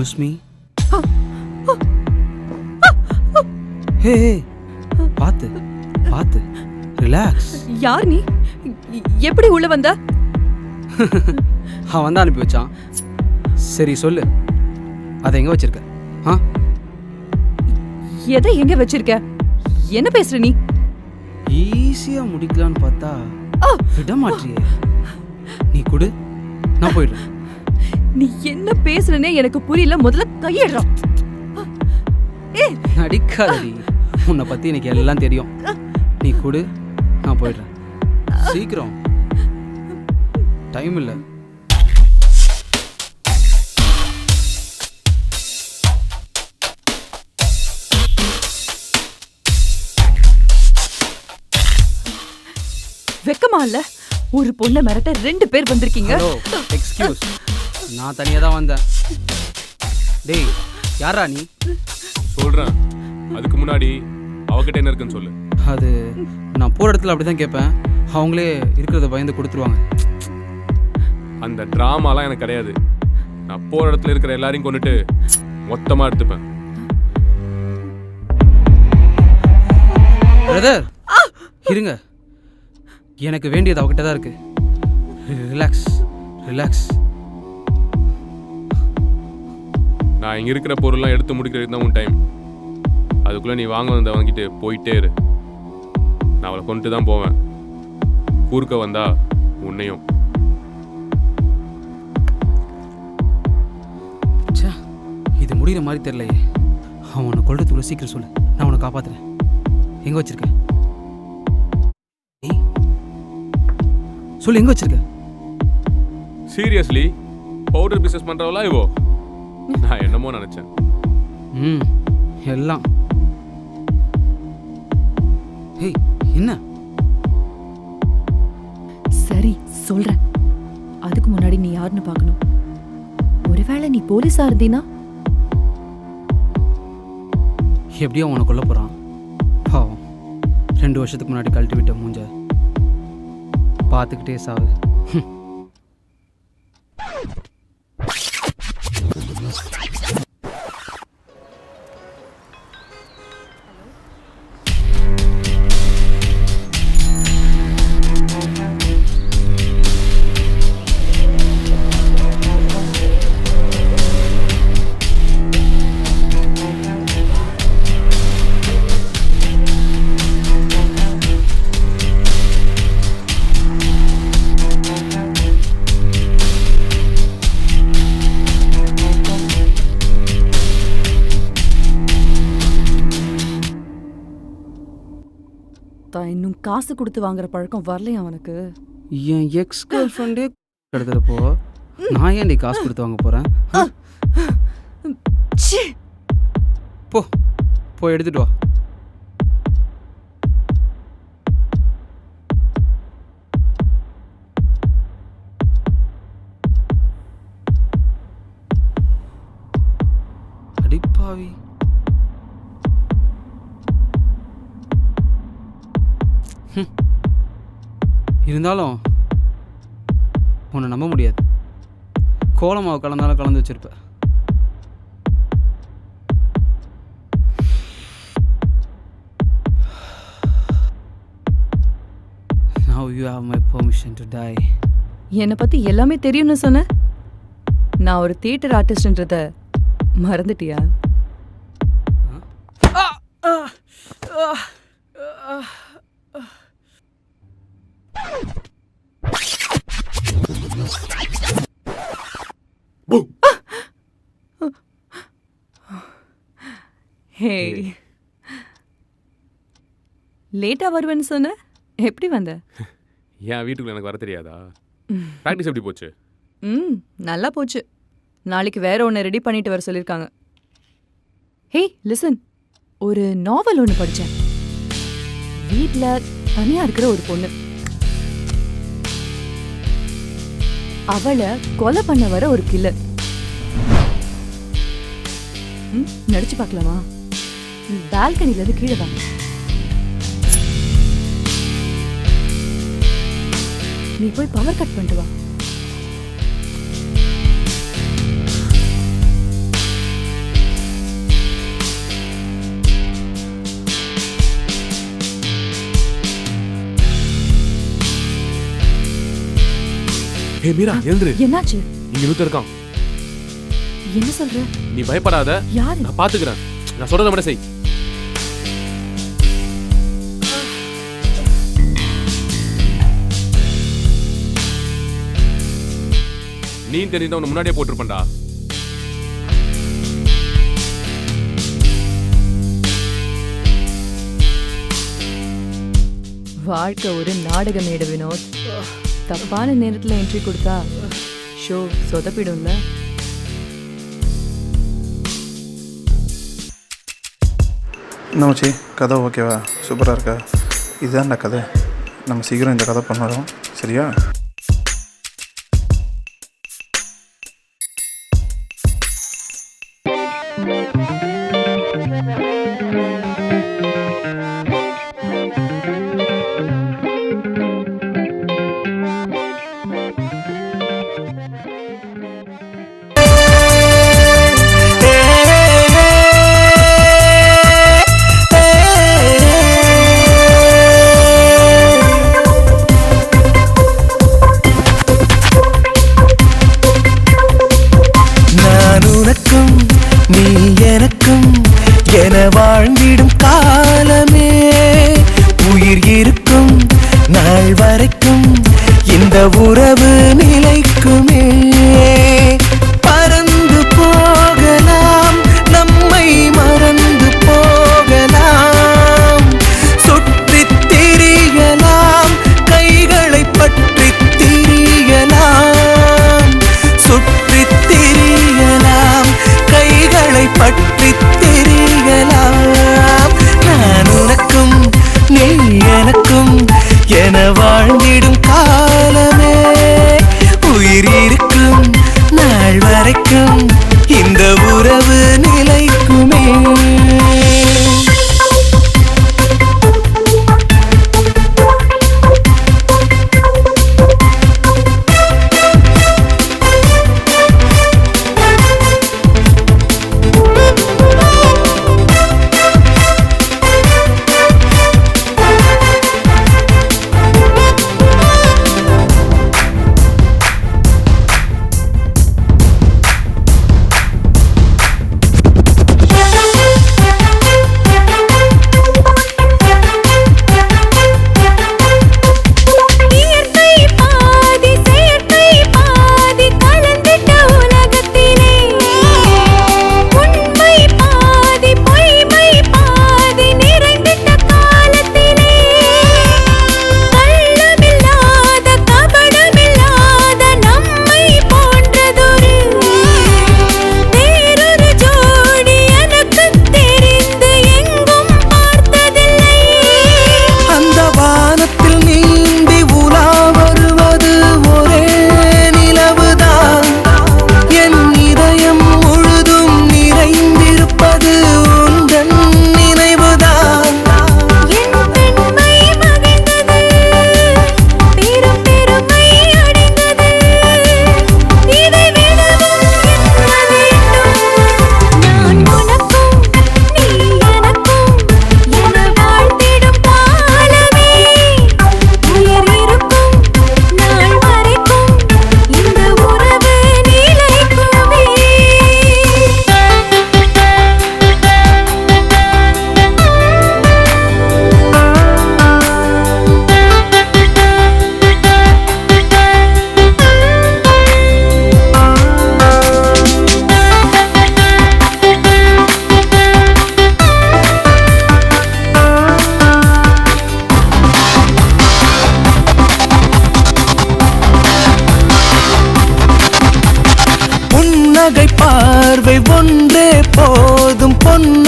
Speaker 15: miss me? Hey, hey. பாத்து பாத்து ரிலாக்ஸ்.
Speaker 13: யார் நீ? எப்படி உள்ள வந்த?
Speaker 15: அவன் தான் அனுப்பி வச்சான். சரி சொல்லு, அதை எங்க வச்சிருக்க?
Speaker 13: எதை எங்க வச்சிருக்க? என்ன பேசுற நீ?
Speaker 15: ஈஸியா முடிக்கலான்னு பார்த்தா விட மாட்டியே. நீ கொடு, நான் போயிடுறேன்.
Speaker 13: நீ என்ன பேசுறனே எனக்கு புரியல. முதல்ல கையெடுறா.
Speaker 15: நடிக்காதடி, உன்னை பத்தி எனக்கு எல்லாம் தெரியும். நீ கொடு, நான் போயிடுறேன். சீக்கிரம், டைம் இல்லை.
Speaker 13: வெக்கமா இல்ல? ஒரு பொண்ணை மிரட்ட 2 பேர் வந்திருக்கீங்க.
Speaker 15: எக்ஸ்கியூஸ், நான் தனியா தான் வந்தேன். டேய், யாரா நீ?
Speaker 16: சொல்றேன், அதுக்கு முன்னாடி அவகிட்ட என்ன இருக்குன்னு சொல்லு.
Speaker 15: அது நான் போற இடத்துல அப்படிதான் கேட்பேன். அவங்களே இருக்கிறத பயந்து கொடுத்துருவாங்க.
Speaker 16: அந்த டிராமாலாம் எனக்கு கிடையாது. நான் போற இடத்துல இருக்கிற எல்லாரையும் கொண்டுட்டு மொத்தமா எடுத்துப்பேன்.
Speaker 15: பிரதர் இருங்க, எனக்கு வேண்டியது அவகிட்ட தான் இருக்கு. Relax relax.
Speaker 16: நான் இங்கே இருக்கிற பொருள்லாம் எடுத்து முடிக்கிறதுக்கு தான் உன் டைம். அதுக்குள்ளே நீ வாங்கிட்டு போயிட்டே இரு. நான் அவளை கொண்டு தான் போவேன். கூர்க்க வந்தா உன்னையும்.
Speaker 15: இது முடிகிற மாதிரி தெரியலையே. அவன் உன்னை கொள்றதுக்குள்ள சீக்கிரம் சொல்லு, நான் உன்னை காப்பாத்துறேன். எங்க வச்சிருக்க சொல்லு, எங்க வச்சிருக்க?
Speaker 16: சீரியஸ்லி பவுடர் பிஸ்னஸ் பண்றவளா இவோ? நான் என்னமோ நினைச்சேன்.
Speaker 15: எல்லாம். ஹேய், என்ன?
Speaker 13: சரி சொல்றேன். அதுக்கு முன்னாடி நீ யாருன்னு பார்க்கணும். ஒருவேளை நீ போலீஸா இருந்தீனா?
Speaker 15: எப்படியோ அவனை கொல்ல போறான். பாவம், 2 வருஷத்துக்கு முன்னாடி கழட்டி விட்ட மூஞ்ச பார்த்துக்கிட்டே சாவு.
Speaker 13: இன்னும் காசு கொடுத்து வாங்குற பழக்கம் வரலையா அவனுக்கு?
Speaker 15: என் எக்ஸ் கேர்ள் ஃப்ரெண்டே எடுத்துறப்போ நான் ஏன்டி காசு கொடுத்து வாங்க போறேன்? போ போய் எடுத்துட்டு வா. அடிப்பாவி. இருந்தாலும் உன்னை நம்ப முடியாது. கோலமாவு கலந்தாலும் கலந்து வச்சிருப்ப. Now you have my permission to die.
Speaker 13: என்னை பத்தி எல்லாமே தெரியும்னு சொன்ன. நான் ஒரு தியேட்டர் ஆர்டிஸ்ட்ன்றத மறந்துட்டியா? ஹே, லேட்டா வருவேன்னு சொன்ன. எப்படி வந்த?
Speaker 16: என் வீட்டுக்குள்ள எனக்கு வர தெரியாதா? ப்ராக்டிஸ் எப்படி போச்சு?
Speaker 13: நல்லா போச்சு. நாளைக்கு வேற ஒன்று ரெடி பண்ணிட்டு வர சொல்லியிருக்காங்க. ஹே லிசன், ஒரு நாவல் ஒன்று படித்தேன். வீட்டில் தனியாக இருக்கிற ஒரு பொண்ணு, அவளை கொலை பண்ண வர ஒரு கில்லர். நடிச்சு பார்க்கலாமா? பால்கனில இருந்து கீழே வாங்க. நீ போய் பவர் கட் பண்ணிட்டு வா.
Speaker 16: ஹே மீரா, எழுந்துரு.
Speaker 13: என்னாச்சு?
Speaker 16: இங்க லூத்தர் இருக்கான்.
Speaker 13: என்ன சொல்ற?
Speaker 16: நீ பயப்படாத,
Speaker 13: யாரு?
Speaker 16: நான் பாத்துக்கிறேன். நான் சொல்றத மட்டும் செய். நீ தெரிஞ்சா உன்னை முன்னாடியே போட்டிருப்பேன்டா.
Speaker 13: வாழ்க்கை ஒரு நாடக மேடை வினோத். தப்பான நேரத்தில் என்ட்ரி கொடுத்தா ஷோ சொதப்பிடும்ல.
Speaker 11: என்னச்சு கதை ஓகேவா? சூப்பராக இருக்கா? இதுதான்டா கதை. நம்ம சீக்கிரம் இந்த கதை பண்ணுறோம், சரியா?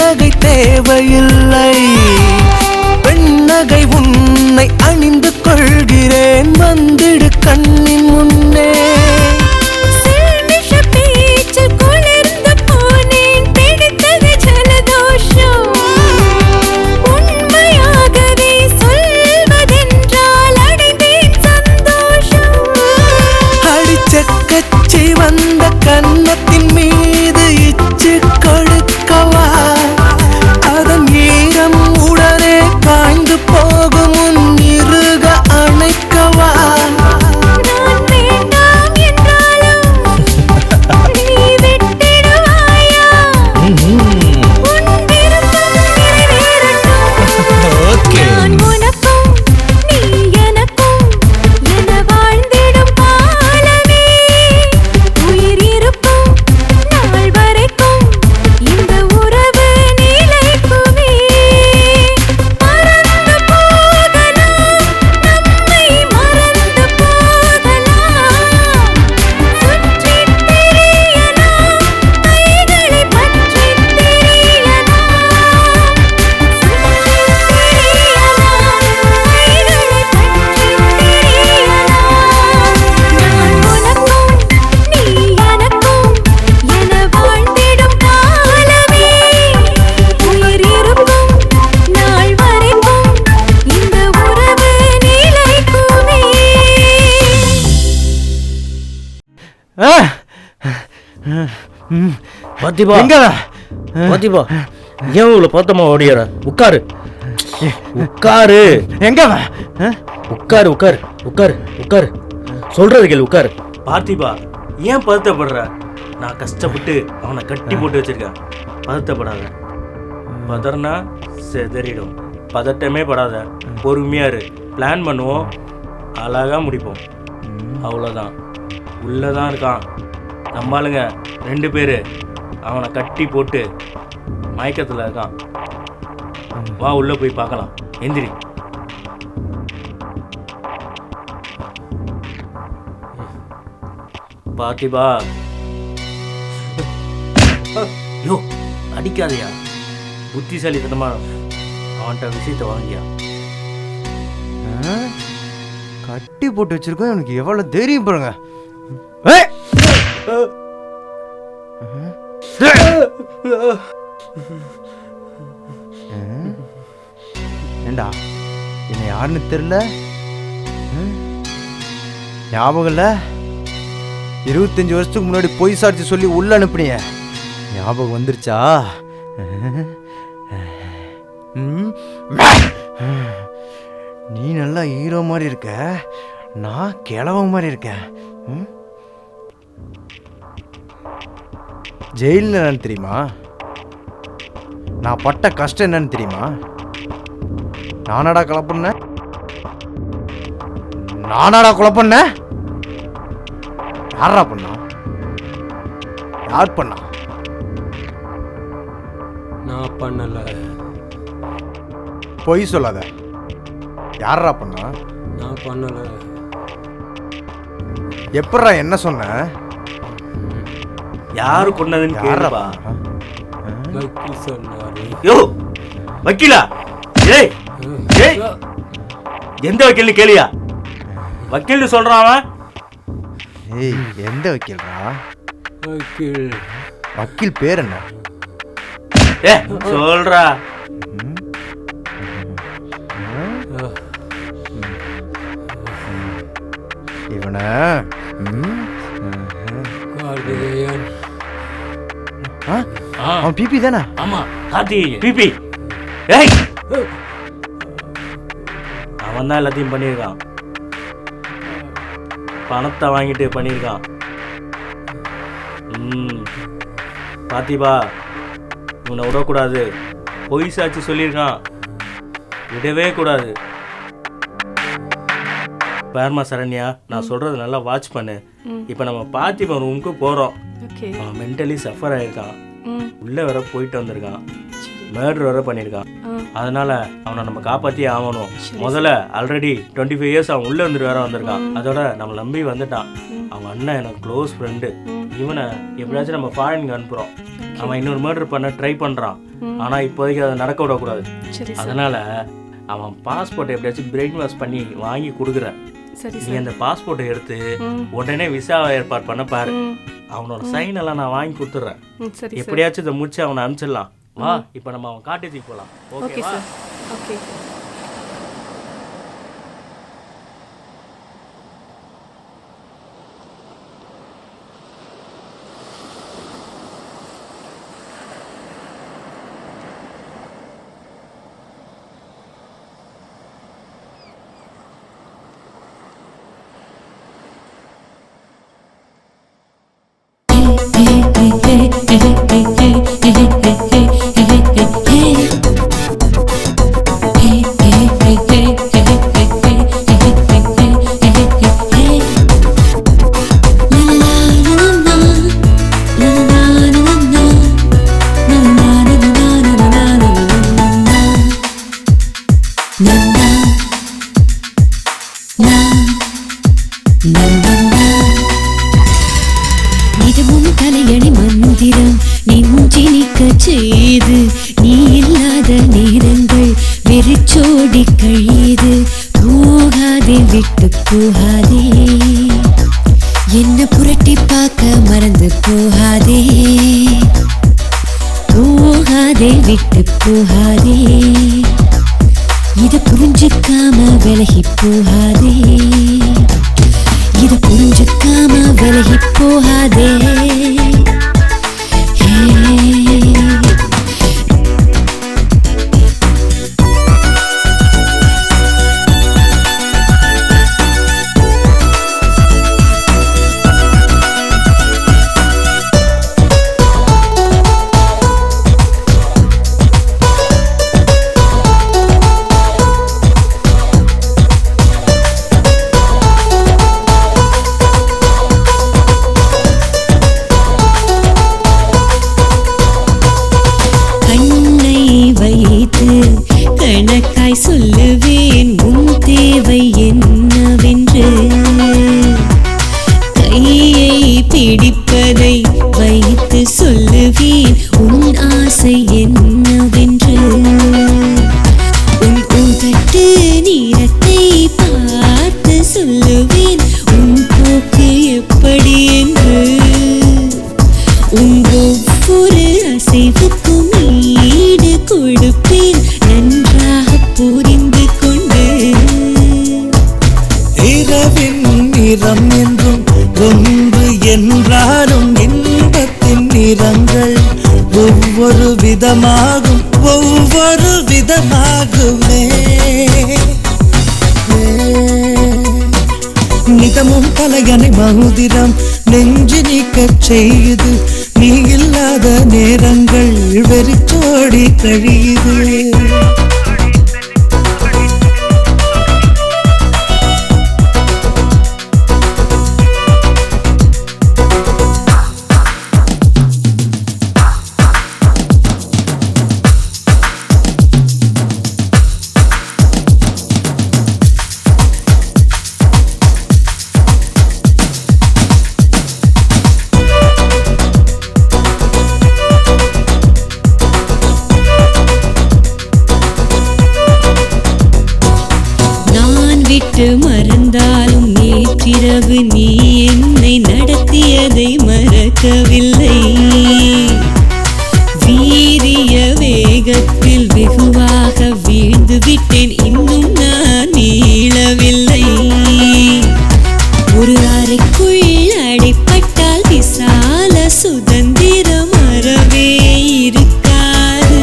Speaker 6: நகை தேவையில்லை, பெண்ணகை உன்னை அணிந்து கொள்கிறேன், வந்திடு கண்ணின் முன்னே. கச்சி வந்த கன்னத்தின் மீது இச்சு கொடுக்கவா, அதன் ஈரம் உடனே காய்ந்து போகும் உன் இருக அணைக்கவா.
Speaker 3: பாத்திபா எங்க பாத்திபா ஏன் இவ்வளவு பத்தமா ஓடியற? உட்காரு உட்காரு. எங்க உட்காரு உட்காரு உட்காரு உட்காரு. சொல்றது கேளு, உட்காரு. பார்த்திபா ஏன் பதட்டப்படுற? நான் கஷ்டப்பட்டு அவனை கட்டி போட்டு வச்சிருக்கேன். பதட்டப்படாத. பதறனா செதறிடும். பதட்டமே படாத. பொறுமையா இரு. பிளான் பண்ணுவோம், அழகா முடிப்போம். அவ்வளோதான். உள்ளதான் இருக்கான் நம்ம ஆளுங்க 2 பேர். அவனை கட்டி போட்டு மயக்கத்தில் இருக்கான். வா உள்ள போய் பார்க்கலாம். எந்திரி. பார்த்திபா யோ அடிக்காதையா. புத்திசாலித்தனமா அவன்கிட்ட விஷயத்தை வாங்கியா.
Speaker 1: கட்டி போட்டு வச்சிருக்கோம். எனக்கு எவ்வளவு தைரியம் பாருங்க. ஏண்டா என்ன யாருன்னு தெரியல? ஞாபகம் இல்ல? 25 வருஷத்துக்கு முன்னாடி பொய் சாட்சி சொல்லி உள்ள அனுப்புனிய ஞாபகம் வந்துருச்சா? நீ நல்லா ஹீரோ மாதிரி இருக்க, நான் கிழவன் மாதிரி இருக்கேன். ஜெயிலில் என்னன்னு தெரியுமா? நான் பட்ட கஷ்டம் என்னன்னு தெரியுமா? நானாடா கொலை பண்ண? நானாடா கொலை பண்ண? யாரா பண்ணா? யார் பண்ணா?
Speaker 17: நான் பண்ணல.
Speaker 1: பொய் சொல்லாத. யாரா பண்ணா?
Speaker 17: நான் பண்ணல.
Speaker 1: எப்படா என்ன சொன்ன?
Speaker 3: யாரு கொன்னதுன்னு கேளுப்பா.
Speaker 17: வக்கீல் சொன்னாரு.
Speaker 3: யோ வக்கீலா? ஏய் ஏய் எந்த வக்கீல்னு கேளியா? வக்கீல்னு சொல்றான் அவன்.
Speaker 1: ஏய் எந்த வக்கீல்ரா?
Speaker 17: வக்கீல்.
Speaker 1: வக்கீல் பேர் என்ன?
Speaker 3: ஏ சொல்றா.
Speaker 1: இவன அவன் பிபி தானே?
Speaker 3: ஆமா கார்த்திகேயன் பிபி. ஏய் அவன் தான் எல்லாத்தையும் பண்ணியிருக்கான். பணத்தை வாங்கிட்டு பண்ணியிருக்கான். பார்த்திபா இவனை விடக்கூடாது. பொய் சாட்சி சொல்லியிருக்கான், விடவே கூடாது. பேர்மா சரண்யா, நான் சொல்றது நல்லா வாட்ச் பண்ணு. இப்போ நம்ம பார்த்திபா ரூமுக்கு போகிறோம். அவன் மென்டலி சஃபர் ஆகிருக்கான். உள்ளே வர போயிட்டு வந்திருக்கான். மர்டர் வர பண்ணியிருக்கான். அதனால அவனை நம்ம காப்பாற்றியே ஆகணும். முதல்ல ஆல்ரெடி 25 இயர்ஸ் அவன் உள்ளே வந்துட்டு வேற வந்திருக்கான். அதோட நம்ம நம்பி வந்துட்டான். அவங்க அண்ணன் எனக்கு க்ளோஸ் ஃப்ரெண்டு. இவனை எப்படியாச்சும் நம்ம ஃபாரினுக்கு அனுப்புகிறோம். அவன் இன்னொரு மர்டர் பண்ண ட்ரை பண்ணுறான். ஆனால் இப்போதைக்கு அதை நடக்க விடக்கூடாது. அதனால் அவன் பாஸ்போர்ட்டை எப்படியாச்சும் பிரெயின் வாஷ் பண்ணி வாங்கி கொடுக்குறேன். நீ அந்த பாஸ்போர்ட்டை எடுத்து உடனே விசா ஏற்பாடு பண்ண பாரு. அவனோட சைன் எல்லாம் நான் வாங்கி கொடுத்துட்றேன். எப்படியாச்சும் இதை முடிச்சு அவனை அனுப்பிச்சிடலாம். வா, இப்போ நம்ம அவன் காட்டேஜுக்கு போகலாம். Okay sir.
Speaker 2: ஓகே.
Speaker 18: இதுவும் தலையணி மந்திரம் நெஞ்சினிக்க செய்து நீ இல்லாத நேரங்கள் வெறிச்சோடி கழிது. போகாதே விட்டு போகாதே, என்ன புரட்டி பார்க்க மறந்து போகாதே. போகாதே விட்டு போகாதே, இத புரிஞ்சுக்காம விலகி போகாதே. இத புரிஞ்சுக்காம விலகி போகாதே. கணக்காய் சொல்லுவேன் உன் தேவை என்னவென்று. கையை பிடிப்பதை வைத்து சொல்லுவேன் உன் ஆசை என்னவென்று. உன் உதட்டு நீரத்தை பார்த்து சொல்லுவேன் உன் போக்கு எப்படி என்று. உன் ஒவ்வொரு அசைவுக்கும் ஈடு கொடுப்பேன் நன்றாக புரிந்து கொண்டு.
Speaker 6: இரவின் நிறம் என்றும் ஒன்று என்றாலும் இன்பத்தின் நிறங்கள் ஒவ்வொரு விதமாகும் ஒவ்வொரு விதமாகுமே. நிதமும் தலையணை மகுதிரம் நெஞ்சு நீக்கச் செய்து நீ இல்லாத நேரங்கள் வெறிச்சோடி கழியுது.
Speaker 18: மறந்தாலும் நேற்றிரவு நீ என்னை நடத்தியதை மறக்கவில்லை. வீரிய வேகத்தில் வெகுவாக வீழ்ந்து விட்டேன், இன்னும் நான் மீளவில்லை. ஒரு அறைக்குள் அடைப்பட்டால் விசால சுதந்திரம் அறவே இருக்காது.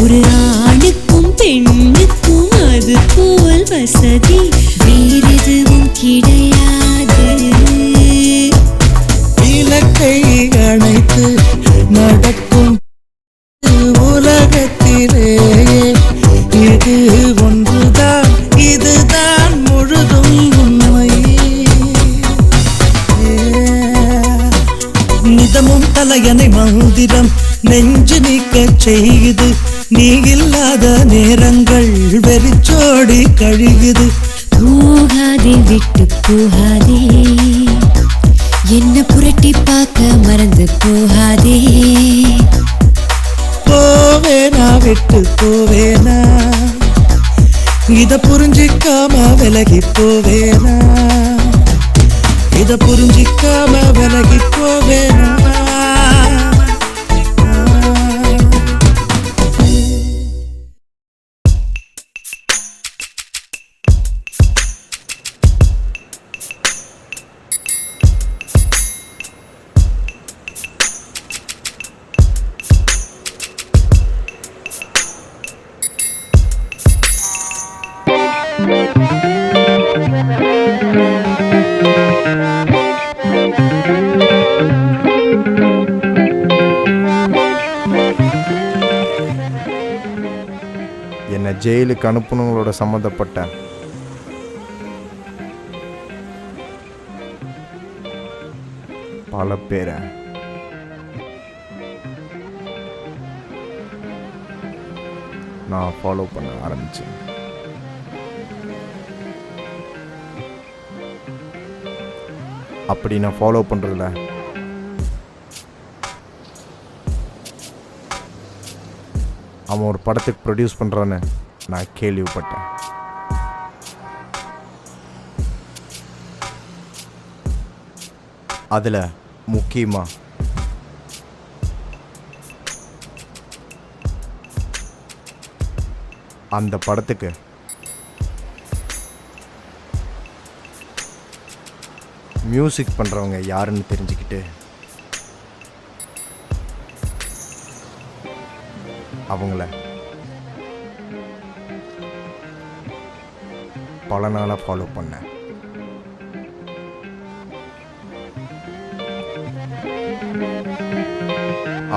Speaker 18: ஒரு ஆணுக்கும் பெண்ணுக்கும் அது போல் வசதி வேறெதுவும் கிடையாது.
Speaker 6: இலக்கை அணைத்து நடக்கும் உலகத்திலே இது ஒன்றுதான், இதுதான் முழுதும் உண்மை. நிதமும் தலையணை மந்திரம் நெஞ்சு நீக்கச் செய்து நீ இல்லாத நேரங்கள் வெறிச்சோடி கழியுது.
Speaker 18: போகாதே விட்டு போகாதே, என்ன போகாதே
Speaker 6: போவேனா விட்டு போவேனா இத புரிஞ்சிக்காம விலகி போவேனா இத புரிஞ்சிக்காம விலகி போவேனா
Speaker 1: என்னை ஜெயிலுக்கு அனுப்புனவங்களோட சம்மந்தப்பட்ட பல பேரை நான் ஃபாலோ பண்ண ஆரம்பித்தேன். அப்படி நான் ஃபாலோ பண்ணுறதில்ல அவன் ஒரு படத்துக்கு ப்ரொடியூஸ் பண்ணுறான்னு நான் கேள்விப்பட்டேன். அதில் முக்கியமாக அந்த படத்துக்கு மியூசிக் பண்ணுறவங்க யாருன்னு தெரிஞ்சுக்கிட்டு அவங்கள பல நாளாக ஃபாலோ பண்ணேன்.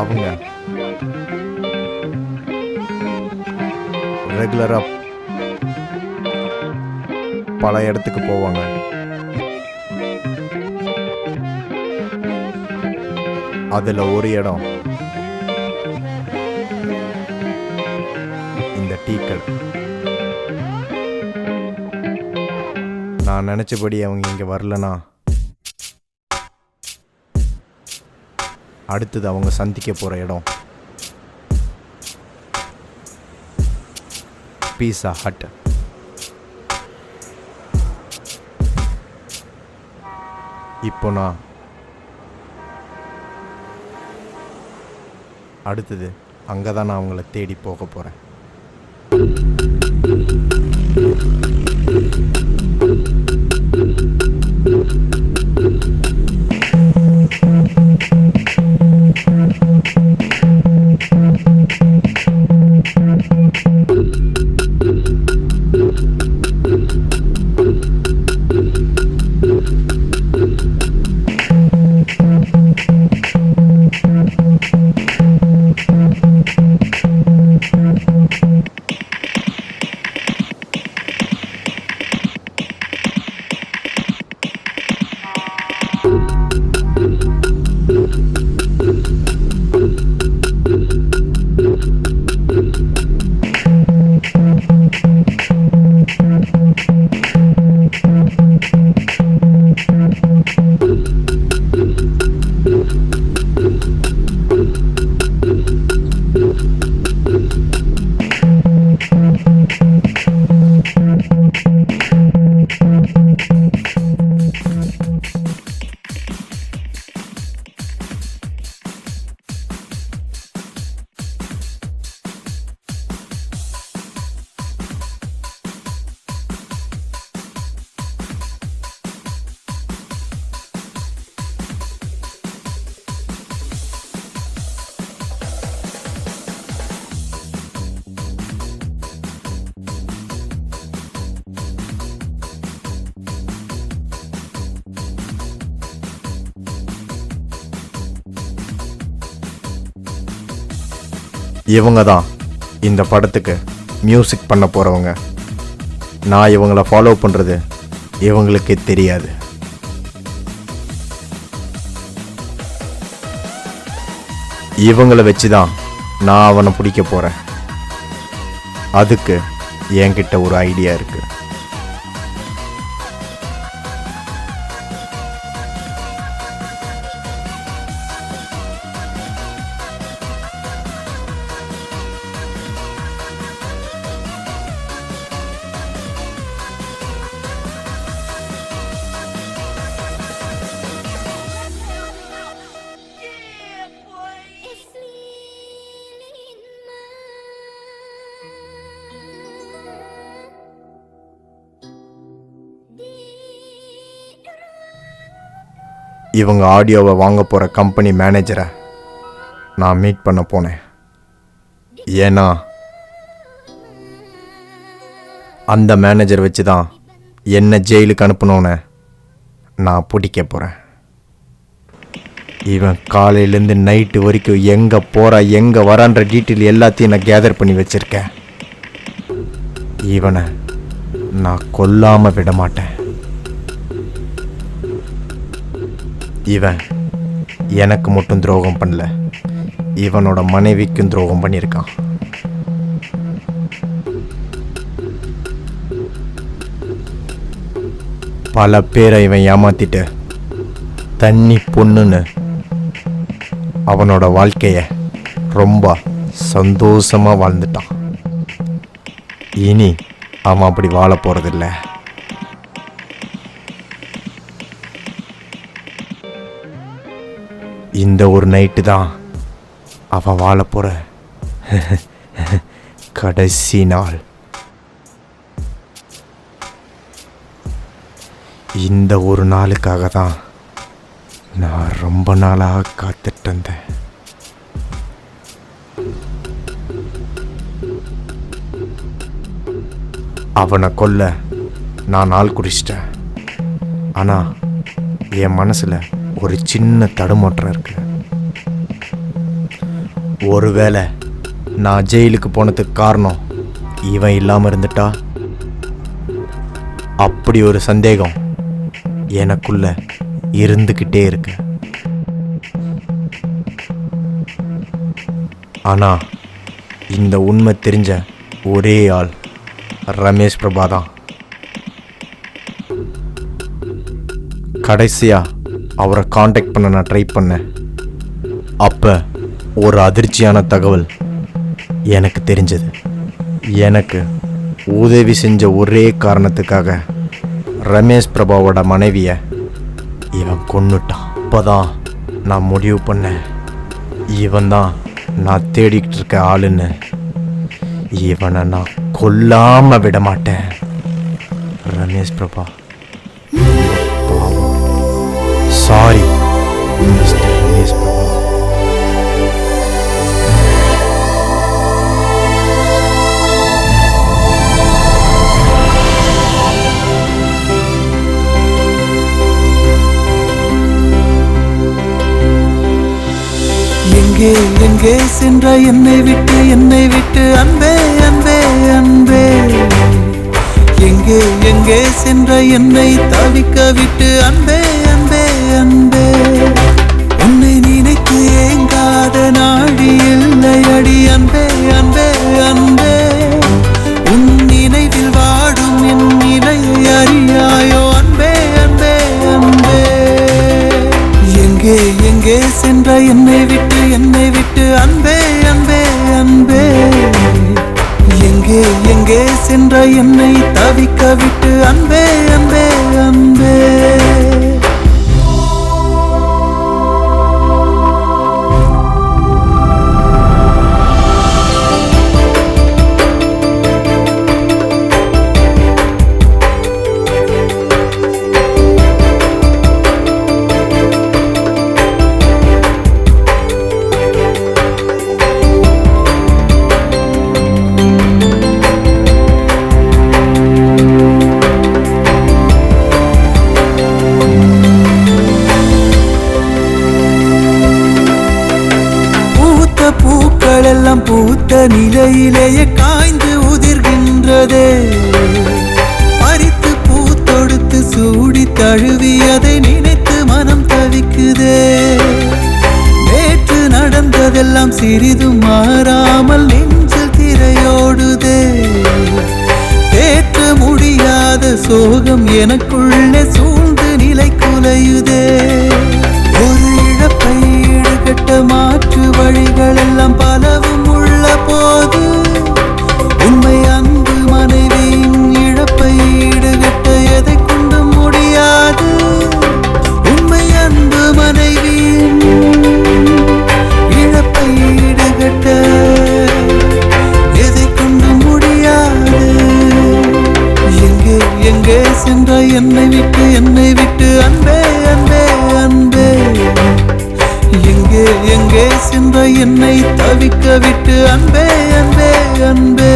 Speaker 1: அவங்க ரெகுலராக பல இடத்துக்கு போவாங்க. அதில் ஒரு இடம் இந்த டீ கடை. நான் நினச்சபடி அவங்க இங்கே வரலனா அடுத்தது அவங்க சந்திக்க போகிற இடம் பீஸா ஹட். இப்போ நான் அடுத்தது அங்கே தான் நான் அவங்கள தேடி போக போகிறேன். இவங்க தான் இந்த படத்துக்கு மியூசிக் பண்ண போகிறவங்க. நான் இவங்கள ஃபாலோ பண்ணுறது இவங்களுக்கே தெரியாது. இவங்கள வச்சு தான் நான் அவனை பிடிக்க போகிறேன். அதுக்கு என்கிட்ட ஒரு ஐடியா இருக்குது. இவங்க ஆடியோவை வாங்க போகிற கம்பெனி மேனேஜரை நான் மீட் பண்ண போனேன். ஏன்னா அந்த மேனேஜர் வச்சு தான் என்ன ஜெயிலுக்கு அனுப்பணுன்னு நான் பிடிக்க போகிறேன். இவன் காலையிலேருந்து நைட்டு வரைக்கும் எங்கே போகிறா எங்கே வரான்ற டீட்டெயில் எல்லாத்தையும் நான் கேதர் பண்ணி வச்சுருக்கேன். இவனை நான் கொல்லாமல் விட மாட்டேன். இவன் எனக்கு மட்டும் துரோகம் பண்ணல, இவனோட மனைவிக்கும் துரோகம் பண்ணியிருக்கான். பல பேரை இவன் ஏமாத்திட்டு தண்ணி பொண்ணுன்னு அவனோட வாழ்க்கைய ரொம்ப சந்தோஷமா வாழ்ந்துட்டான். இனி அவன் அப்படி வாழ போறதில்ல. இந்த ஒரு நைட்டு தான் அவன் வாழ போற கடைசி நாள். இந்த ஒரு நாளுக்காக தான் நான் ரொம்ப நாளாக காத்துட்டு இருந்தேன். அவனை கொல்ல நான் நாள் குடிச்சிட்டேன். ஆனால் என் மனசில் ஒரு சின்ன தடுமாற்றம் இருக்கு. ஒருவேளை நான் ஜெயிலுக்கு போனதுக்கு காரணம் இவன் இல்லாமல் இருந்துட்டா, அப்படி ஒரு சந்தேகம் எனக்குள்ள இருந்துக்கிட்டே இருக்கு. ஆனால் இந்த உண்மை தெரிஞ்ச ஒரே ஆள் ரமேஷ் பிரபா தான். கடைசியாக அவரை காண்டாக்ட் பண்ண நான் ட்ரை பண்ணேன். அப்போ ஒரு அதிர்ச்சியான தகவல் எனக்கு தெரிஞ்சது. எனக்கு உதவி செஞ்ச ஒரே காரணத்துக்காக ரமேஷ் பிரபாவோட மனைவியை இவன் கொன்னுட்டான். அப்போதான் நான் முடிவு பண்ணேன், இவன் தான் நான் தேடிக்கிட்டு இருக்க ஆளுன்னு. இவனை நான் கொல்லாம விட மாட்டேன். Ramesh Prabha, sorry mister Ramesh Prabha.
Speaker 6: எங்கே எங்கே சென்ற என்னை விட்டு அன்பே அன்பே அன்பே. எங்கே எங்கே சென்ற என்னை தவிக்க விட்டு அன்பே அன்பே அன்பே. உன்னை நினைத்து ஏங்காத நாடி இல்லை அடி அன்பே அன்பே அன்பே. உன் நினைவில் வாடும் என் நிலையை அறியாயோ அன்பே அன்பே அன்பே. எங்கே எங்கே சென்ற என்னை விட்டு அன்பே அன்பே அன்பே. எங்கே எங்கே சென்ற என்னை தவிக்க விட்டு அன்பே அன்பே அன்பே. பூக்களெல்லாம் பூத்த நிலையிலேயே காய்ந்து உதிர்கின்றதே. பறித்து பூத்தொடுத்து சூடி தழுவி அதை நினைத்து மனம் தவிக்குதே. நேற்று நடந்ததெல்லாம் சிறிதும் மாறாமல் நெஞ்சில் திரையோடுதே. தேற்ற முடியாத சோகம் எனக்குள்ளே சூழ்ந்து நிலை குலையுதே. ஒரு இழப்பை ஈடுகட்ட மாற்று வழிகள் எல்லாம் பலவும் உள்ள போது, உண்மை அன்பு மனைவியின் இழப்பை ஈடுகட்ட எதை கொண்டு முடியாது. உண்மை அன்பு மனைவியின் இழப்பை ஈடுகட்ட எதை கொண்டு முடியாது. எங்கே எங்கே சென்ற என்னை விட்டு அன்பே அன்பே அன்பே. தவிக்க விட்டு அன்பே அன்பே அன்பே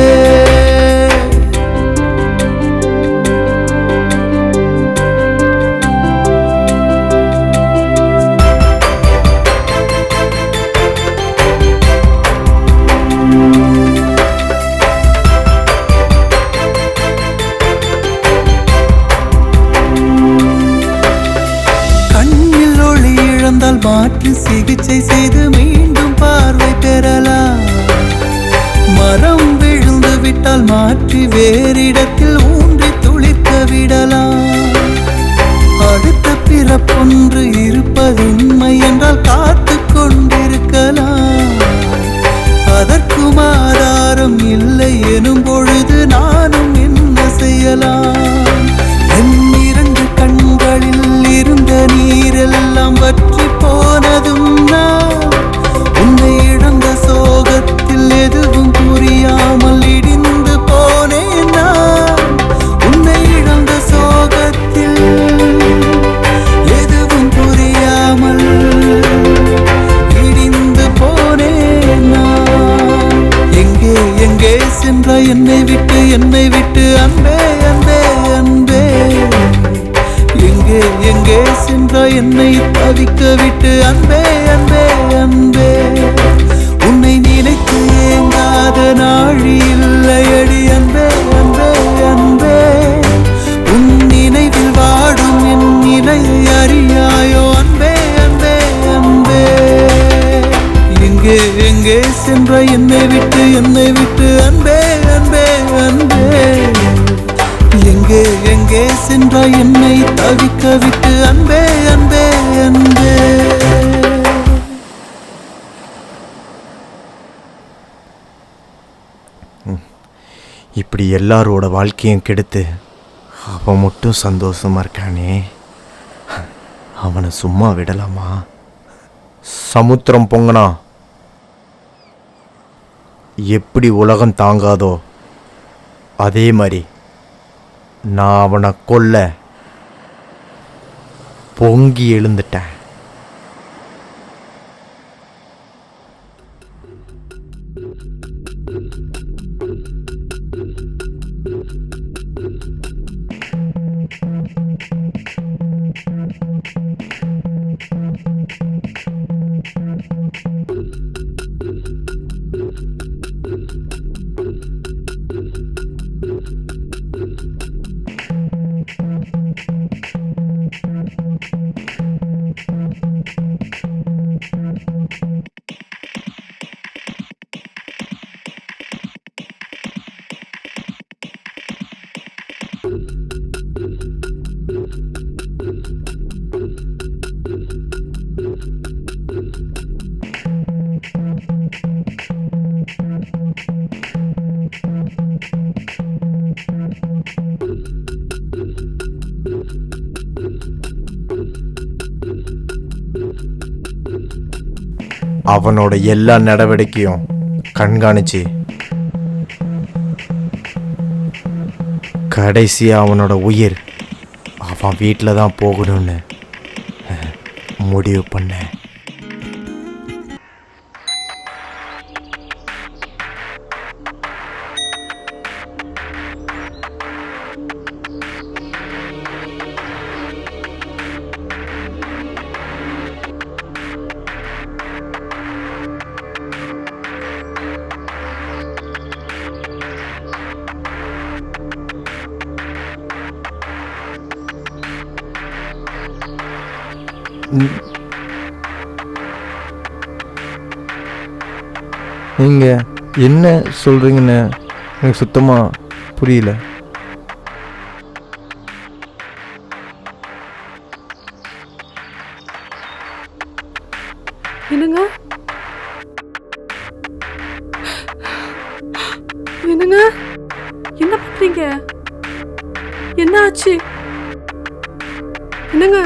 Speaker 6: மாற்று சிகிச்சை செய்து மீண்டும் பார்வை பெறலாம். மரம் விழுந்து விட்டால் மாற்றி வேறிடத்தில் ஊன்றி துளிர்க்க விடலாம். அடுத்த பிறப்பொன்று இருப்பது உண்மை என்றால் காத்து கொண்டிருக்கலாம். அதற்கும் ஆதாரம் இல்லை எனும் பொழுது நானும் என்ன செய்யலாம்? என் இரண்டு கண்களில் இருந்த நீரெல்லாம் வற்றி போனதும் நான் உன்னை இழந்த சோகத்தில் எதுவும் புரியாமல் இடிந்து போனேன். நான் உன்னை இழந்த சோகத்தில் எதுவும் புரியாமல் இடிந்து போனேன். நான் எங்கே எங்கே சென்ற என்னை விட்டு அன்பே அன்பே அன்பே எங்கே எங்கே சென்ற என்னை தவிக்க விட்டு அன்பே அன்பே அன்பே உன்னை நினைத்து ஏங்காத நாழி இல்லையடி அன்பே அன்பே அன்பே உன் நினைவில் வாடும் என் நிலையை அறியாயோ அன்பே அன்பே அன்பே எங்கே எங்கே சென்ற என்னை விட்டு அன்பே அன்பே அன்பே எங்கே எங்கே சென்ற என்னை தவிக்க விட்டு அன்பே அன்பே அன்பே
Speaker 1: இப்படி எல்லாரோட வாழ்க்கையும் கெடுத்து அவன் மட்டும் சந்தோஷமா இருக்கானே, அவனை சும்மா விடலாமா? சமுத்திரம் பொங்கனா எப்படி உலகம் தாங்காதோ அதே மாதிரி நான் அவனை கொல்ல பொங்கி எழுந்துட்டேன். அவனோட எல்லா நடவடிக்கையும் கண்காணிச்சு கடைசியா அவனோட உயிர் அவன் வீட்டில் தான் போகணும்னு முடிவு பண்ணேன். நீங்கள் என்ன சொல்கிறீங்கன்னு எனக்கு சுத்தமாக புரியல.
Speaker 2: என்னங்க என்னங்க என்ன பண்றீங்க? என்ன ஆச்சு? என்னங்க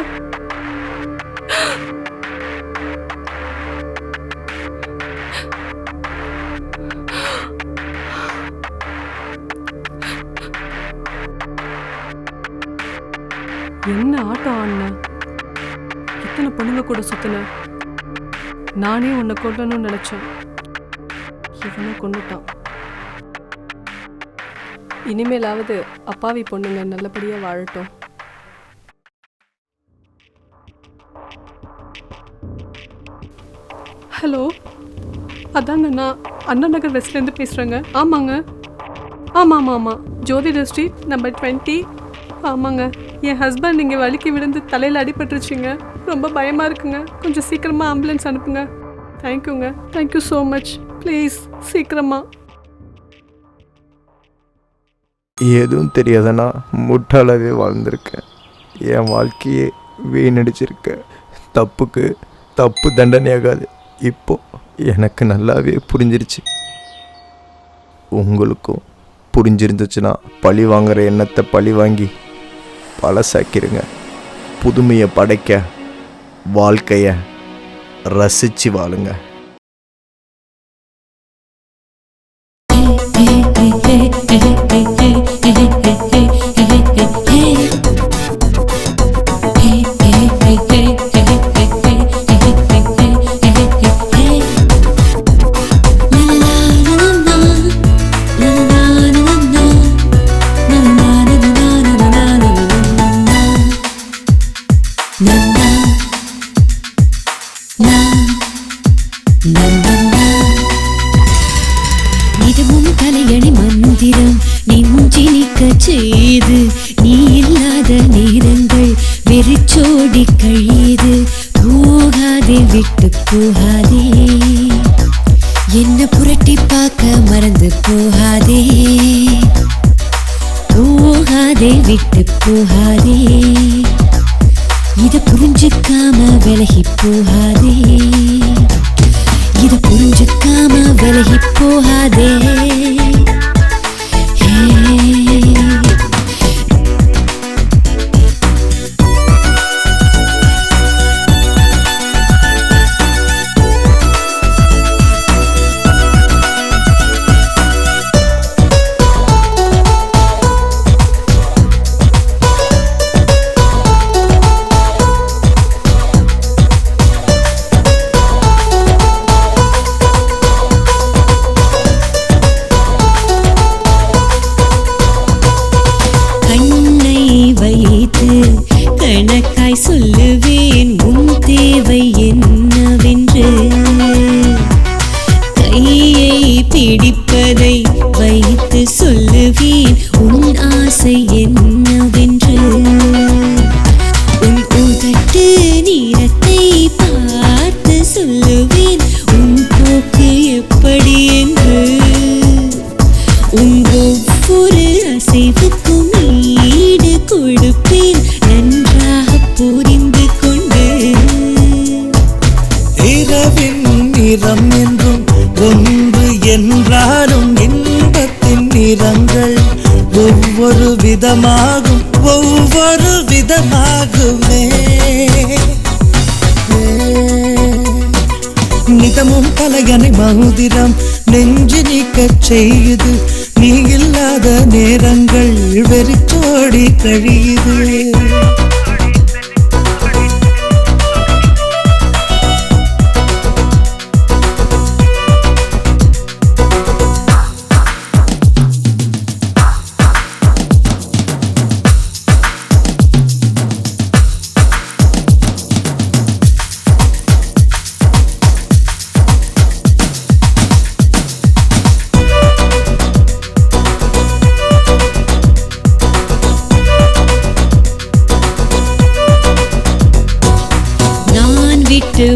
Speaker 2: என்ன ஆட்டம் ஆடின? இத்தனை பொண்ணுங்க கூட சுத்தின. நானே உன்னை கொல்லணும்னு நினைச்சேன். இவனை கொண்டுட்டான். இனிமேலாவது அப்பாவி பொண்ணுங்க நல்லபடியாக வாழட்டும். ஹலோ, அதாங்க நான் அண்ணா நகர் வெஸ்ட்லேருந்து பேசுகிறேங்க. ஆமாங்க, ஆமாம் ஆமாம், ஜோதிடர் ஸ்ட்ரீட் நம்பர் 20. ஆமாங்க, என் ஹஸ்பண்ட் இங்கே வலிக்கு விழுந்து தலையில் அடிபட்டுருச்சுங்க. ரொம்ப பயமாக இருக்குங்க. கொஞ்சம் சீக்கிரமாக ஆம்புலன்ஸ் அனுப்புங்க. தேங்க்யூங்க, தேங்க்யூ ஸோ மச். ப்ளீஸ் சீக்கிரமாக.
Speaker 1: எதுவும் தெரியாதனா முட்டாளாவே வாழ்ந்திருக்கேன். என் வாழ்க்கையே வீணடிச்சிருக்கேன். தப்புக்கு தப்பு தண்டனையாகாது. இப்போ எனக்கு நல்லாவே புரிஞ்சிருச்சு. உங்களுக்கும் புரிஞ்சிருந்துச்சுன்னா பழி வாங்குற எண்ணத்தை பழி வாங்கி பழசாக்கிருங்க. புதுமையை படைக்க வாழ்க்கையை ரசித்து வாழுங்க.
Speaker 18: இதுவும் கலையணி மந்திரம் நெஞ்சினிக்க செய்து நீ இல்லாத நேரங்கள் வெறிச்சோடி கழியுது. போகாதே விட்டு போகாதே, என்ன புரட்டி பார்க்க மறந்து போகாதே. போகாதே விட்டு போகாதே, இத புரிஞ்சுக்காம விலகி போகாதே. இத புரிஞ்சுக்காம விலகி போகாதே. கணக்காய் சொல்லுவேன் உன் தேவை என்னவென்று. கையை பிடிப்பதை வைத்து சொல்லுவேன் உன் ஆசை என்னவென்று. உன் உதட்டு நீரத்தை பார்த்து சொல்லுவேன் உன் போக்கு எப்படி என்று. உன் ஒவ்வொரு அசைவுக்கும் ஈடு கொடுப்பேன் நன்றாக புரிந்து கொண்டு.
Speaker 6: இரவின் நிறம் என்றும் ஒன்று என்றாலும் இன்பத்தின் நிறங்கள் ஒவ்வொரு விதமாகும், ஒவ்வொரு விதமாகுமே. நிதமும் கலையணை மகுதிரம் நெஞ்சு நீக்கச் செய்யுது. நீ இல்லாத நேரங்கள் வெறிச்சோடி கழியுது.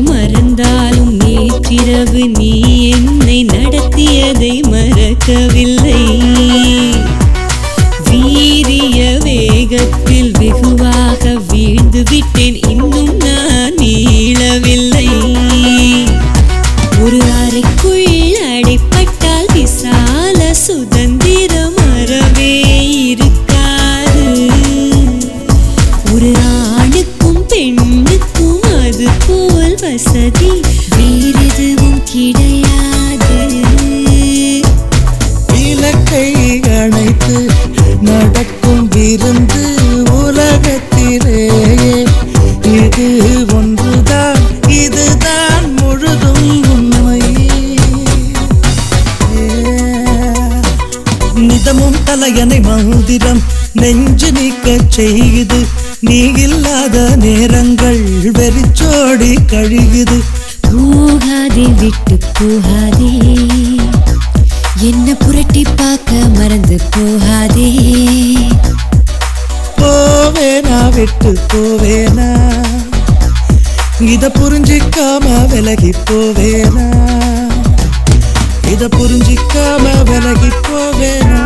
Speaker 18: மறந்தாலும் நேற்றிரவு நீ என்னை நடத்தியதை மறக்கவில்லை. வீரிய வேகத்தில் வெகுவாக வீழ்ந்து விட்டேன், இன்னும் நான் மீளவில்லை. ஒரு அறைக்குள் அடைப்பட்டால் விசால சுதந்திரம் அறவே இருக்காது. ஒரு ஆணுக்கும் பெண்ணுக்கும் அது போல் வசதி வேறெதுவும் கிடையாது.
Speaker 6: விளக்கை அணைத்து நடக்கும் விருந்து உலகத்திலேயே இது ஒன்றுதான், இதுதான் முழுதும் உண்மை. மௌதிரம் நெஞ்சு நீக்க செய்யுது நீ இல்லாத நேரங்கள் வெறிச்சோடி கழியுது
Speaker 18: போகாதே விட்டு போகாதே என்ன புரட்டி பார்க்க மறந்து போகாதே
Speaker 6: போவேனா விட்டு போவேனா இத புரிஞ்சிக்காம விலகி போவேனா இத புரிஞ்சிக்காம விலகி போவேனா